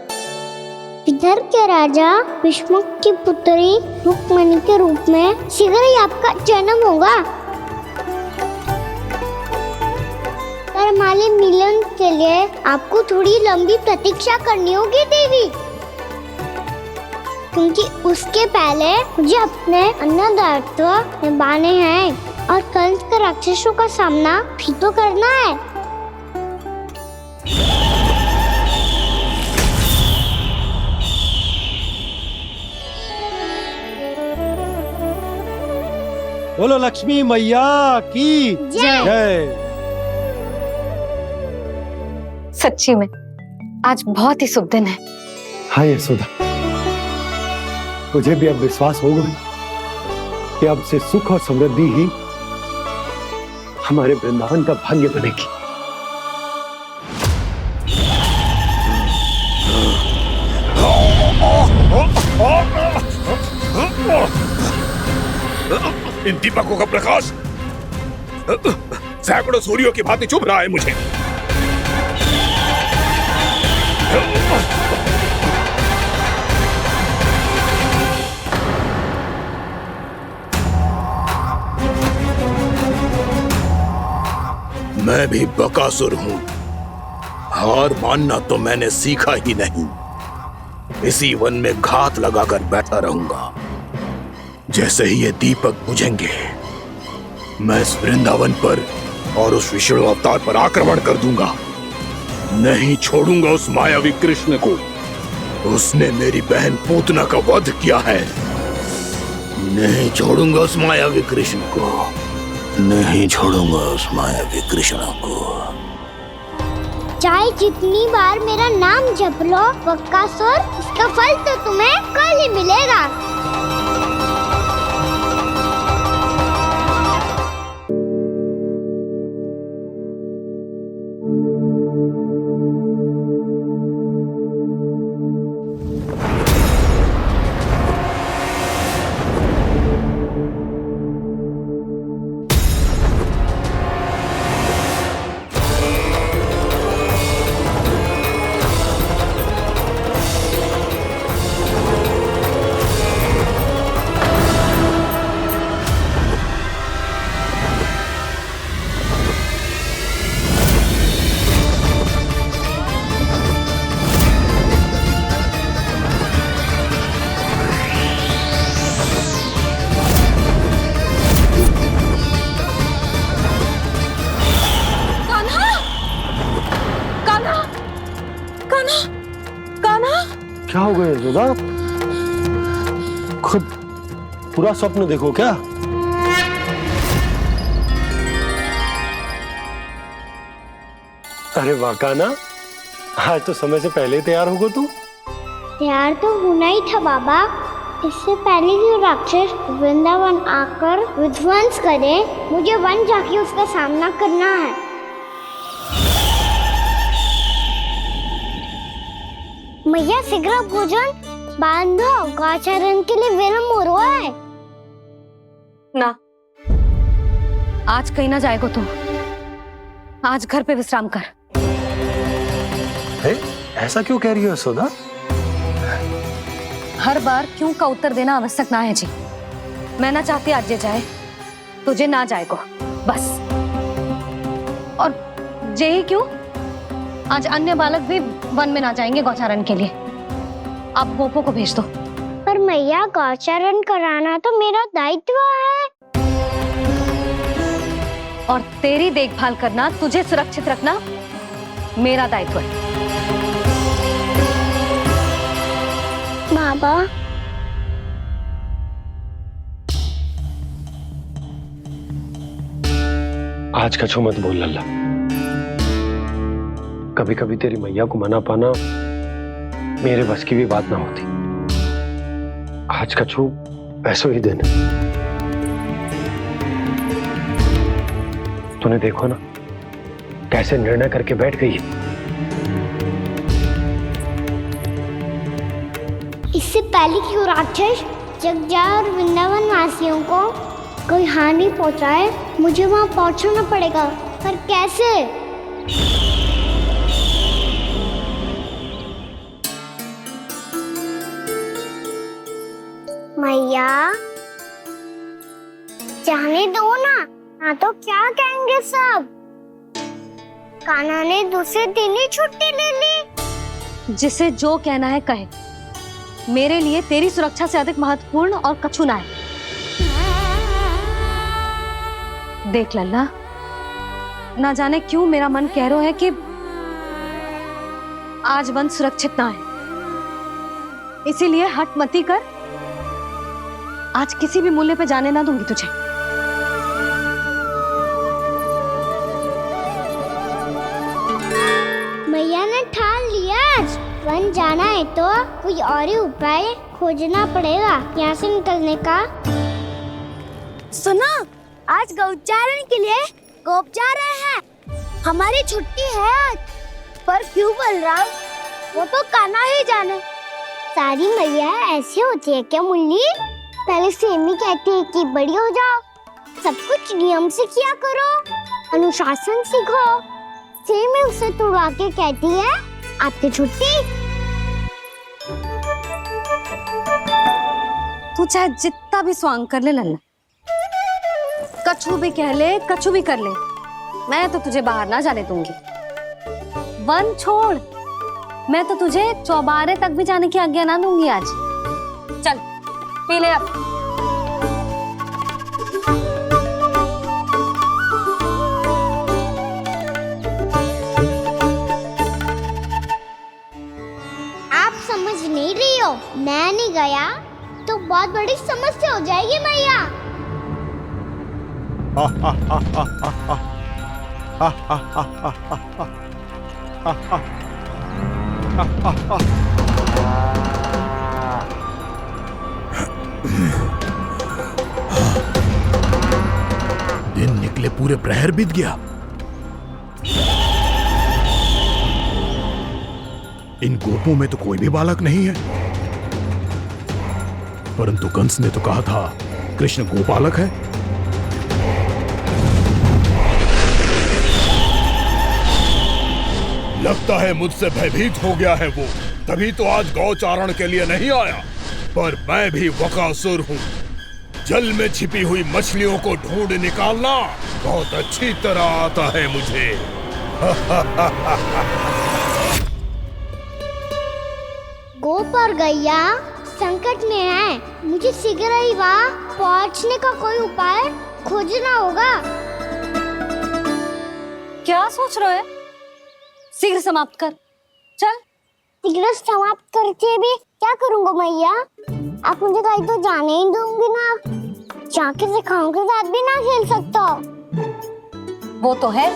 इधर के राजा भीष्मक की पुत्री रुक्मणी के रूप में शीघ्र ही आपका जन्म होगा। पर हमारे मिलन के लिए आपको थोड़ी लंबी प्रतीक्षा करनी होगी देवी, क्योंकि उसके पहले मुझे अपने अन्य दायित्व निभाने हैं और कंस के राक्षसों का सामना भी तो करना है। बोलो लक्ष्मी मैया की जय। सच्ची में आज बहुत ही शुभ दिन है। हाँ यशोदा, मुझे भी अब विश्वास हो गया कि अब से सुख और समृद्धि ही हमारे वृंदावन का भाग्य बनेगी। इन दीपकों का प्रकाश सैकड़ों सूर्यों की भांति चुभ रहा है मुझे। मैं भी बकासुर हूं, हार मानना तो मैंने सीखा ही नहीं। इसी वन में घात लगाकर बैठा रहूंगा। जैसे ही ये दीपक बुझेंगे, मैं इस वृंदावन पर और उस विष्णु अवतार पर आक्रमण कर दूंगा। नहीं छोड़ूंगा उस मायावी कृष्ण को। उसने मेरी बहन पूतना का वध किया है। नहीं छोड़ूंगा उस मायावी कृष्ण को। नहीं छोड़ूंगा उस मायावी कृष्ण को। चाहे जितनी बार मेरा नाम जप लो बकासुर, इसका फल तो तुम्हें कल ही मिलेगा। क्या हो गया यशोदा? खुद पूरा स्वप्न देखो क्या? अरे वाह कान्हा, आज तो समय से पहले तैयार होगा तू। तैयार तो होना ही था बाबा। इससे पहले कि राक्षस वृंदावन आकर विध्वंस करे, मुझे वन जाके उसका सामना करना है। मैया शीघ्र भोजन बांधो, गौचरण के लिए विलंब हो रहा है। ना, आज कहीं ना जाएगा तुम। आज घर पे विश्राम कर। ऐसा क्यों कह रही हो यशोदा? हर बार क्यों का उत्तर देना आवश्यक ना है जी। मैं ना चाहती आज ये जाए, तुझे ना जाएगा बस। और यही क्यों, आज अन्य बालक भी वन में ना जाएंगे गौचारण के लिए। आप गोपो को भेज दो। पर मैया गौचारण कराना तो मेरा दायित्व है। और तेरी देखभाल करना, तुझे सुरक्षित रखना मेरा दायित्व है। बाबा, आज कछु मत बोल लल्ला। कभी कभी तेरी मैया को मना पाना मेरे बस की भी बात ना होती। आज कछु ऐसो ही दिन। तूने देखो ना कैसे निर्णय करके बैठ गई है। इससे पहले कि वो राक्षस जगजा और वृंदावन वासियों को कोई हानि पहुंचाए, मुझे वहां पहुंचना पड़ेगा। पर कैसे? मैया, जाने दो ना तो क्या कहेंगे सब। कान्हा ने दूसरे दिन ही छुट्टी ले ली। जिसे जो कहना है कहे। मेरे लिए तेरी सुरक्षा से अधिक महत्वपूर्ण और कछु ना है। देख लल्ला, ना जाने क्यों मेरा मन कह रहा है कि आज वन सुरक्षित ना है। इसीलिए हट मती कर। आज किसी भी मूल्य पे जाने ना दूंगी तुझे। मैया ने ठान लिया, आज वन जाना है तो कोई और ही उपाय खोजना पड़ेगा यहाँ से निकलने का। सुनो, आज गौचारण के लिए गोप जा रहे हैं। हमारी छुट्टी है आज। पर क्यों बलराम? वो तो कान्हा ही जाने। सारी मैया ऐसी होती है क्या मुल्ली? पहले सेमी कहती है कि बड़ी हो जाओ, सब कुछ नियम से किया करो, अनुशासन सीखो। सेमी उसे तुड़वा के कहती है आपकी छुट्टी। तू चाहे जितना भी स्वांग कर ले लल्ला, कछु भी कह ले, कछु भी कर ले, मैं तो तुझे बाहर ना जाने दूंगी। वन छोड़, मैं तो तुझे चौबारे तक भी जाने की आज्ञा ना दूंगी आज। चल पी ले अब। आप समझ नहीं रही हो, मैं नहीं गया तो बहुत बड़ी समस्या हो जाएगी मैया। दिन निकले पूरे प्रहर बीत गया। इन गोपों में तो कोई भी बालक नहीं है, परंतु कंस ने तो कहा था कृष्ण गोपालक है। लगता है मुझसे भयभीत हो गया है वो, तभी तो आज गौचारण के लिए नहीं आया। पर मैं भी वकासुर हूँ। जल में छिपी हुई मछलियों को ढूंढ निकालना बहुत अच्छी तरह आता है मुझे। गोप और गैया संकट में है। मुझे शीघ्र ही वहाँ पहुँचने का कोई उपाय खोजना होगा। क्या सोच रहे हो? शीघ्र समाप्त कर। चल तिकड़म समाप्त करके भी क्या करूंगा मैया? आप मुझे कहीं तो जाने ही दूंगी ना। जाके सिखाओं के साथ भी ना खेल सकता। वो तो है,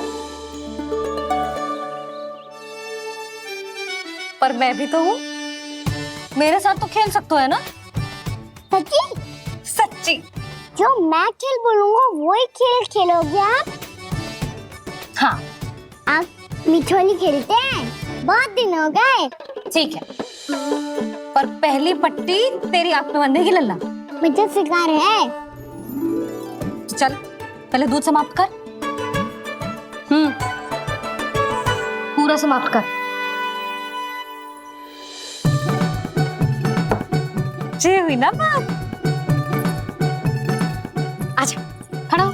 पर मैं भी तो हूँ, मेरे साथ तो खेल सकते हो है ना? सच्ची? सच्ची। जो मैं खेल बोलूंगा वही खेल खेलोगे आप? हाँ। आप मिठोली खेलते हैं? बहुत दिन हो गए। ठीक है, पर पहली पट्टी तेरी आंख में बांधेगी लल्ला। मुझे शिकार है। चल पहले दूध समाप्त कर। पूरा समाप्त कर। जे हुई ना बात। आजा खड़ा हो।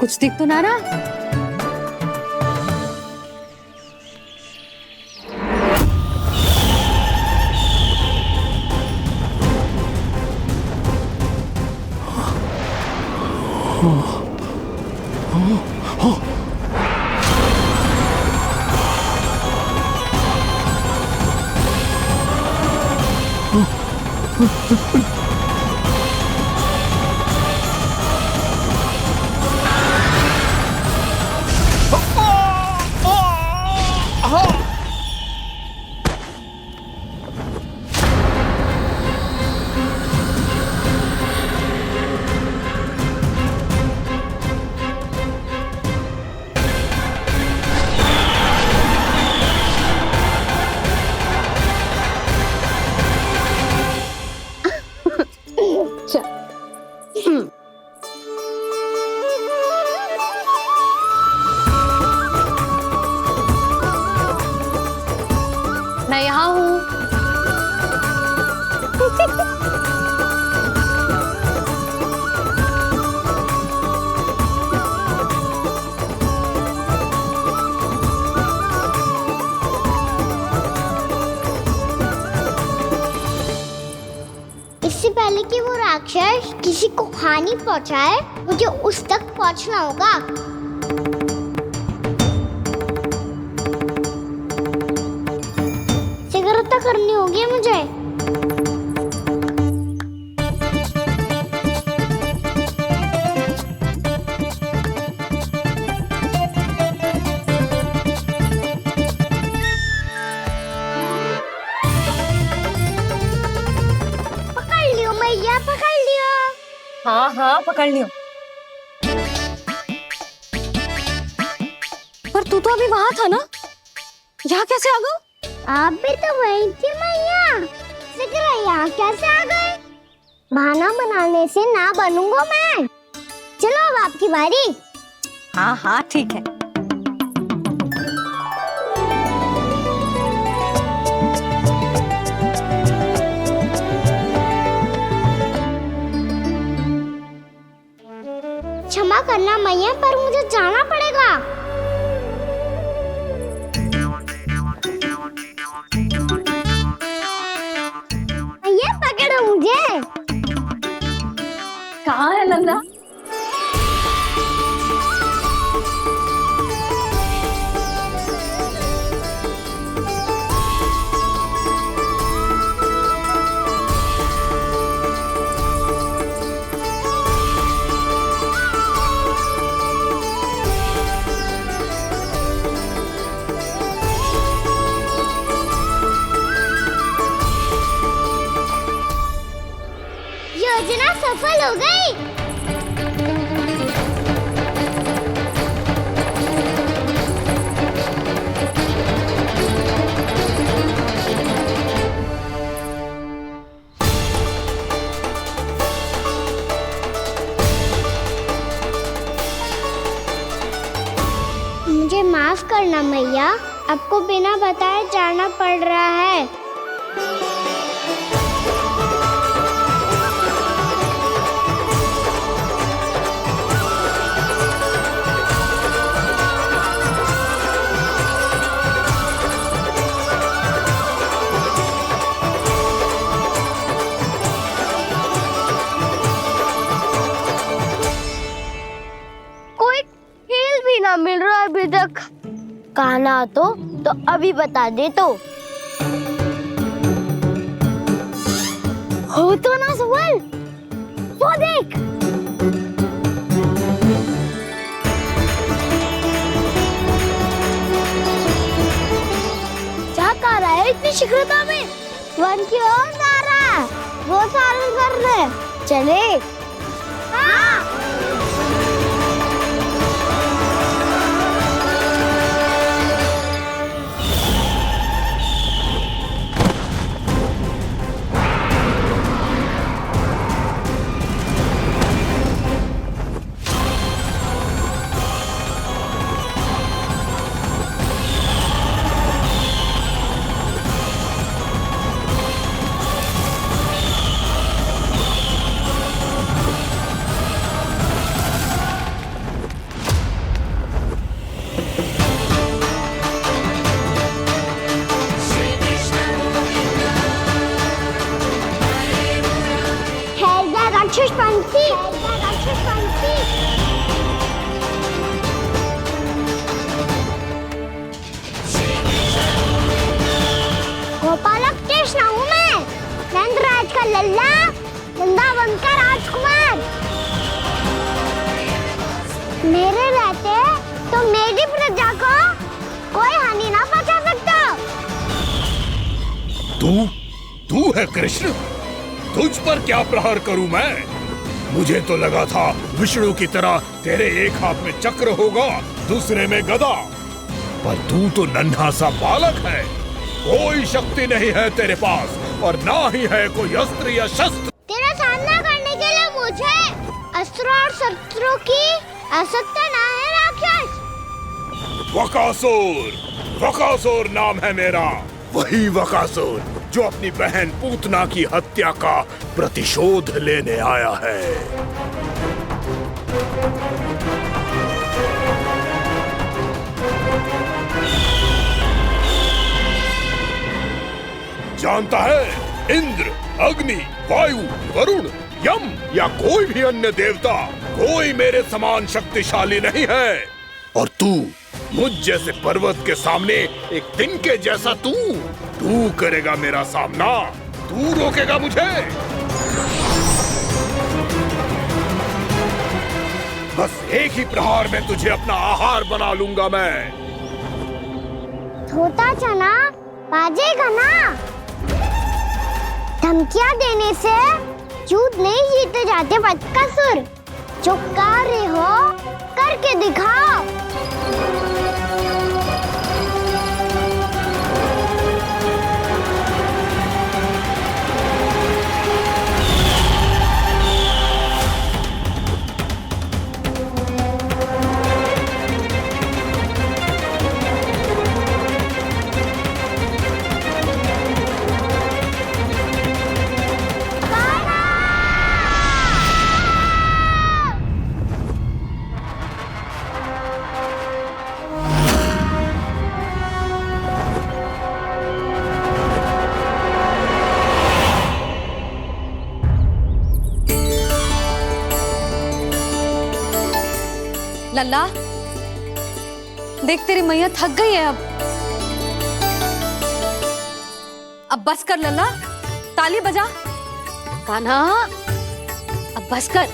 कुछ दिख तो ना रहा। मैं यहाँ हूँ। इससे पहले कि वो राक्षस किसी को हानि पहुंचाए, मुझे उस तक पहुंचना होगा। सिगरेट करनी होगी मुझे। पकड़ लियो मैया, पकड़ लियो। हाँ हाँ पकड़ लियो। पर तू तो अभी वहां था ना, यहाँ कैसे आ गया? आप भी तो वही थी मैया। सिकरा यहाँ कैसे आ गए? बहाना बनाने से ना बनूंगा मैं। चलो अब आपकी बारी। हाँ हाँ ठीक है। क्षमा करना मैया, पर मुझे जाना पड़ेगा। मैया पकड़ो मुझे। कहाँ है लल्ला? योजना सफल हो गई। मुझे माफ करना मैया, आपको बिना बताए जाना पड़ रहा है। अभी तक? कान्हा तो अभी बता दे तो। हो तो ना सुबल, वो देख। क्या कर रहा है इतनी शीघ्रता में? वन की ओर जा रहा है, वो सारे कर रहे। चले। हाँ। गोपालक कृष्ण हूँ मैं, नंदराज का लल्ला, वृंदावन का राजकुमार। मेरे रहते तो मेरी प्रजा को कोई हानि ना पहुंचा सकता। तू है कृष्ण? तुझ पर क्या प्रहार करूं मैं? मुझे तो लगा था विष्णु की तरह तेरे एक हाथ में चक्र होगा, दूसरे में गदा, पर तू तो नन्हा सा बालक है। कोई शक्ति नहीं है तेरे पास और ना ही है कोई अस्त्र या शस्त्र। तेरा सामना करने के लिए मुझे अस्त्र और शस्त्रों की आवश्यकता ना है राक्षस। वकासुर नाम है मेरा, वही वकासुर जो अपनी बहन पूतना की हत्या का प्रतिशोध लेने आया है। जानता है, इंद्र, अग्नि, वायु, वरुण, यम या कोई भी अन्य देवता, कोई मेरे समान शक्तिशाली नहीं है। और तू, मुझ जैसे पर्वत के सामने एक तिनके जैसा तू करेगा मेरा सामना? तू रोकेगा मुझे? बस एक ही प्रहार में तुझे अपना आहार बना लूंगा मैं। छोटा चना बाजेगा ना? धमकियां देने से युद्ध नहीं जीते जाते बदकसूर। जो कार्य हो करके दिखाओ। लल्ला, देख तेरी मैया थक गई है अब बस कर लल्ला, ताली बजा। कान्हा, अब बस कर।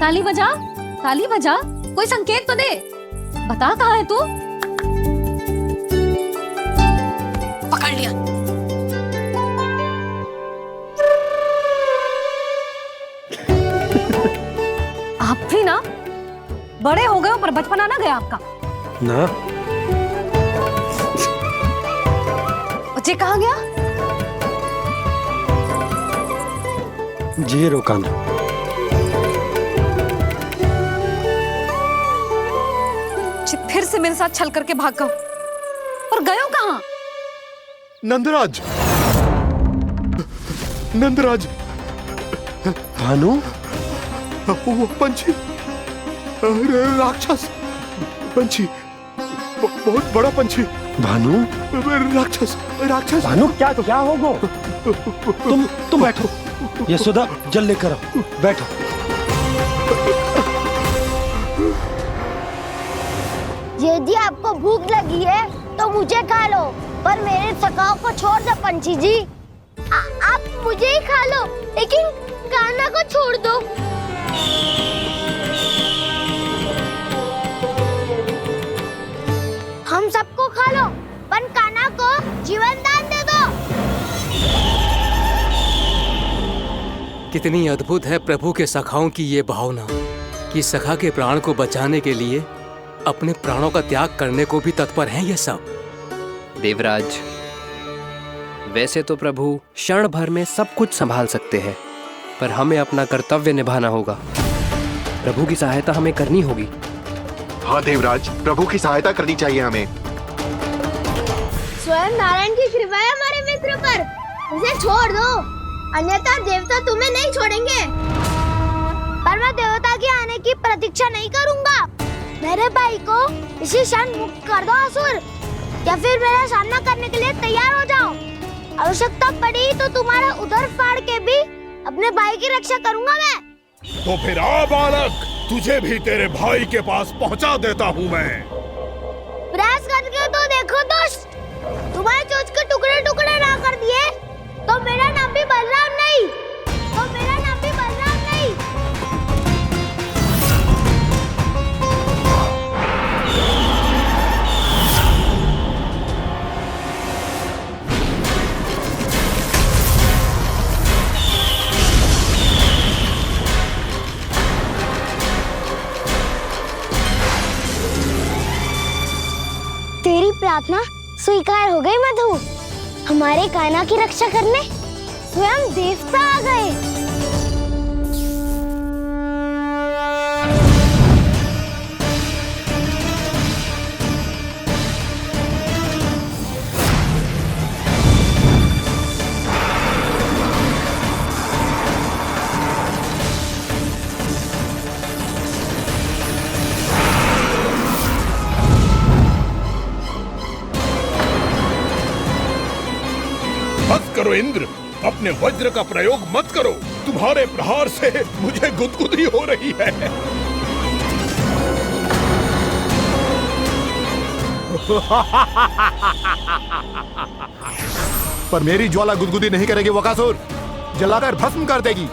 ताली बजा, ताली बजा, कोई संकेत तो दे, बता कहाँ है तू? पकड़ लिया। आप भी ना बड़े हो गए हो पर बचपना ना गया आपका ना। बच्चे कहाँ गया? जी रोकाना। फिर से मेरे साथ छल करके भाग गए और गए हो कहाँ? नंदराज, नंदराज। भानु, वो पंछी, राक्षस पंछी, बहुत बड़ा पंछी। भानु, राक्षस, राक्षस। भानु, क्या होगा? तुम बैठो, यशोदा जल लेकर आओ, बैठो। यदि आपको भूख लगी है तो मुझे खा लो, पर मेरे थकाव को छोड़ दो पंछी जी। आप मुझे ही खा लो, लेकिन कान्हा को छोड़ दो। हम सबको खा लो, पर कान्हा को जीवन दान दे दो। कितनी अद्भुत है प्रभु के सखाओं की ये भावना कि सखा के प्राण को बचाने के लिए अपने प्राणों का त्याग करने को भी तत्पर हैं ये सब। देवराज, वैसे तो प्रभु क्षण भर में सब कुछ संभाल सकते हैं, पर हमें अपना कर्तव्य निभाना होगा। प्रभु की सहायता हमें करनी होगी। हाँ देवराज, प्रभु की सहायता करनी चाहिए हमें। स्वयं नारायण की कृपा है हमारे मित्र पर, उसे छोड़ दो, अन्यथा देवता तुम्हें नहीं छोड़ेंगे। पर मैं देवता के आने की प्रतीक्षा नहीं करूंगा। मेरे भाई को इसी क्षण मुक्त कर दो असुर, या फिर मेरा सामना करने के लिए तैयार हो जाओ। आवश्यकता पड़ी तो तुम्हारा उधर फाड़ के भी अपने भाई की रक्षा करूंगा मैं। तो फिर आ बालक, तुझे भी तेरे भाई के पास पहुंचा देता हूँ मैं। प्रयास करके तो देखो दोस्त, तुम्हारे चोंच के टुकड़े टुकड़े ना कर दिए तो मेरा नाम भी बलराम नहीं, तो मेरा नाम भी बलराम नहीं। तेरी प्रार्थना स्वीकार हो गई मधु। हमारे कान्हा की रक्षा करने स्वयं देवता आ गए। बस करो इंद्र, अपने वज्र का प्रयोग मत करो। तुम्हारे प्रहार से मुझे गुदगुदी हो रही है। पर मेरी ज्वाला गुदगुदी नहीं करेगी वकासुर, जलाकर भस्म कर देगी।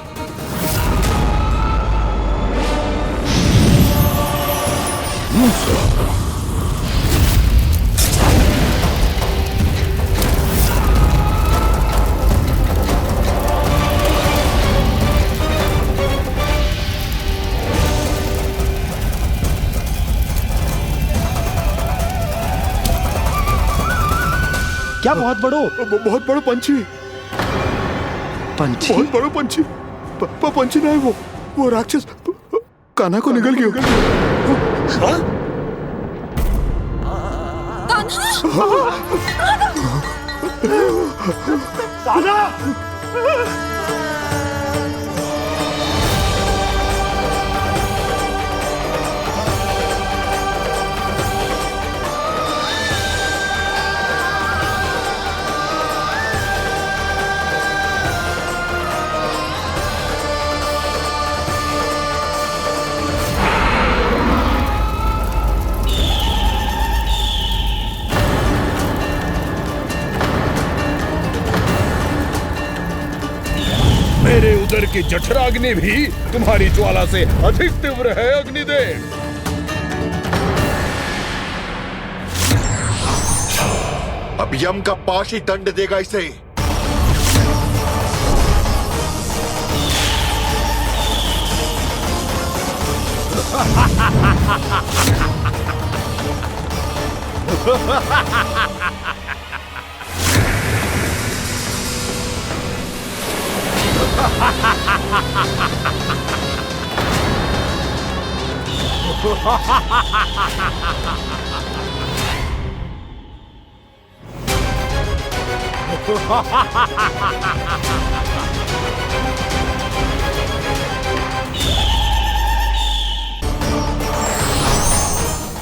क्या बहुत बहुत बड़ो पंछी। पंछी? बहुत बड़ो पंछी। पंछी ना है वो राक्षस कान्हा को निगल गया। मेरे उदर की जठराग्नि भी तुम्हारी ज्वाला से अधिक तीव्र है अग्निदेव। अब यम का पाश ही दंड देगा इसे।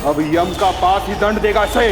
अब यम का पास ही दंड देगा इसे।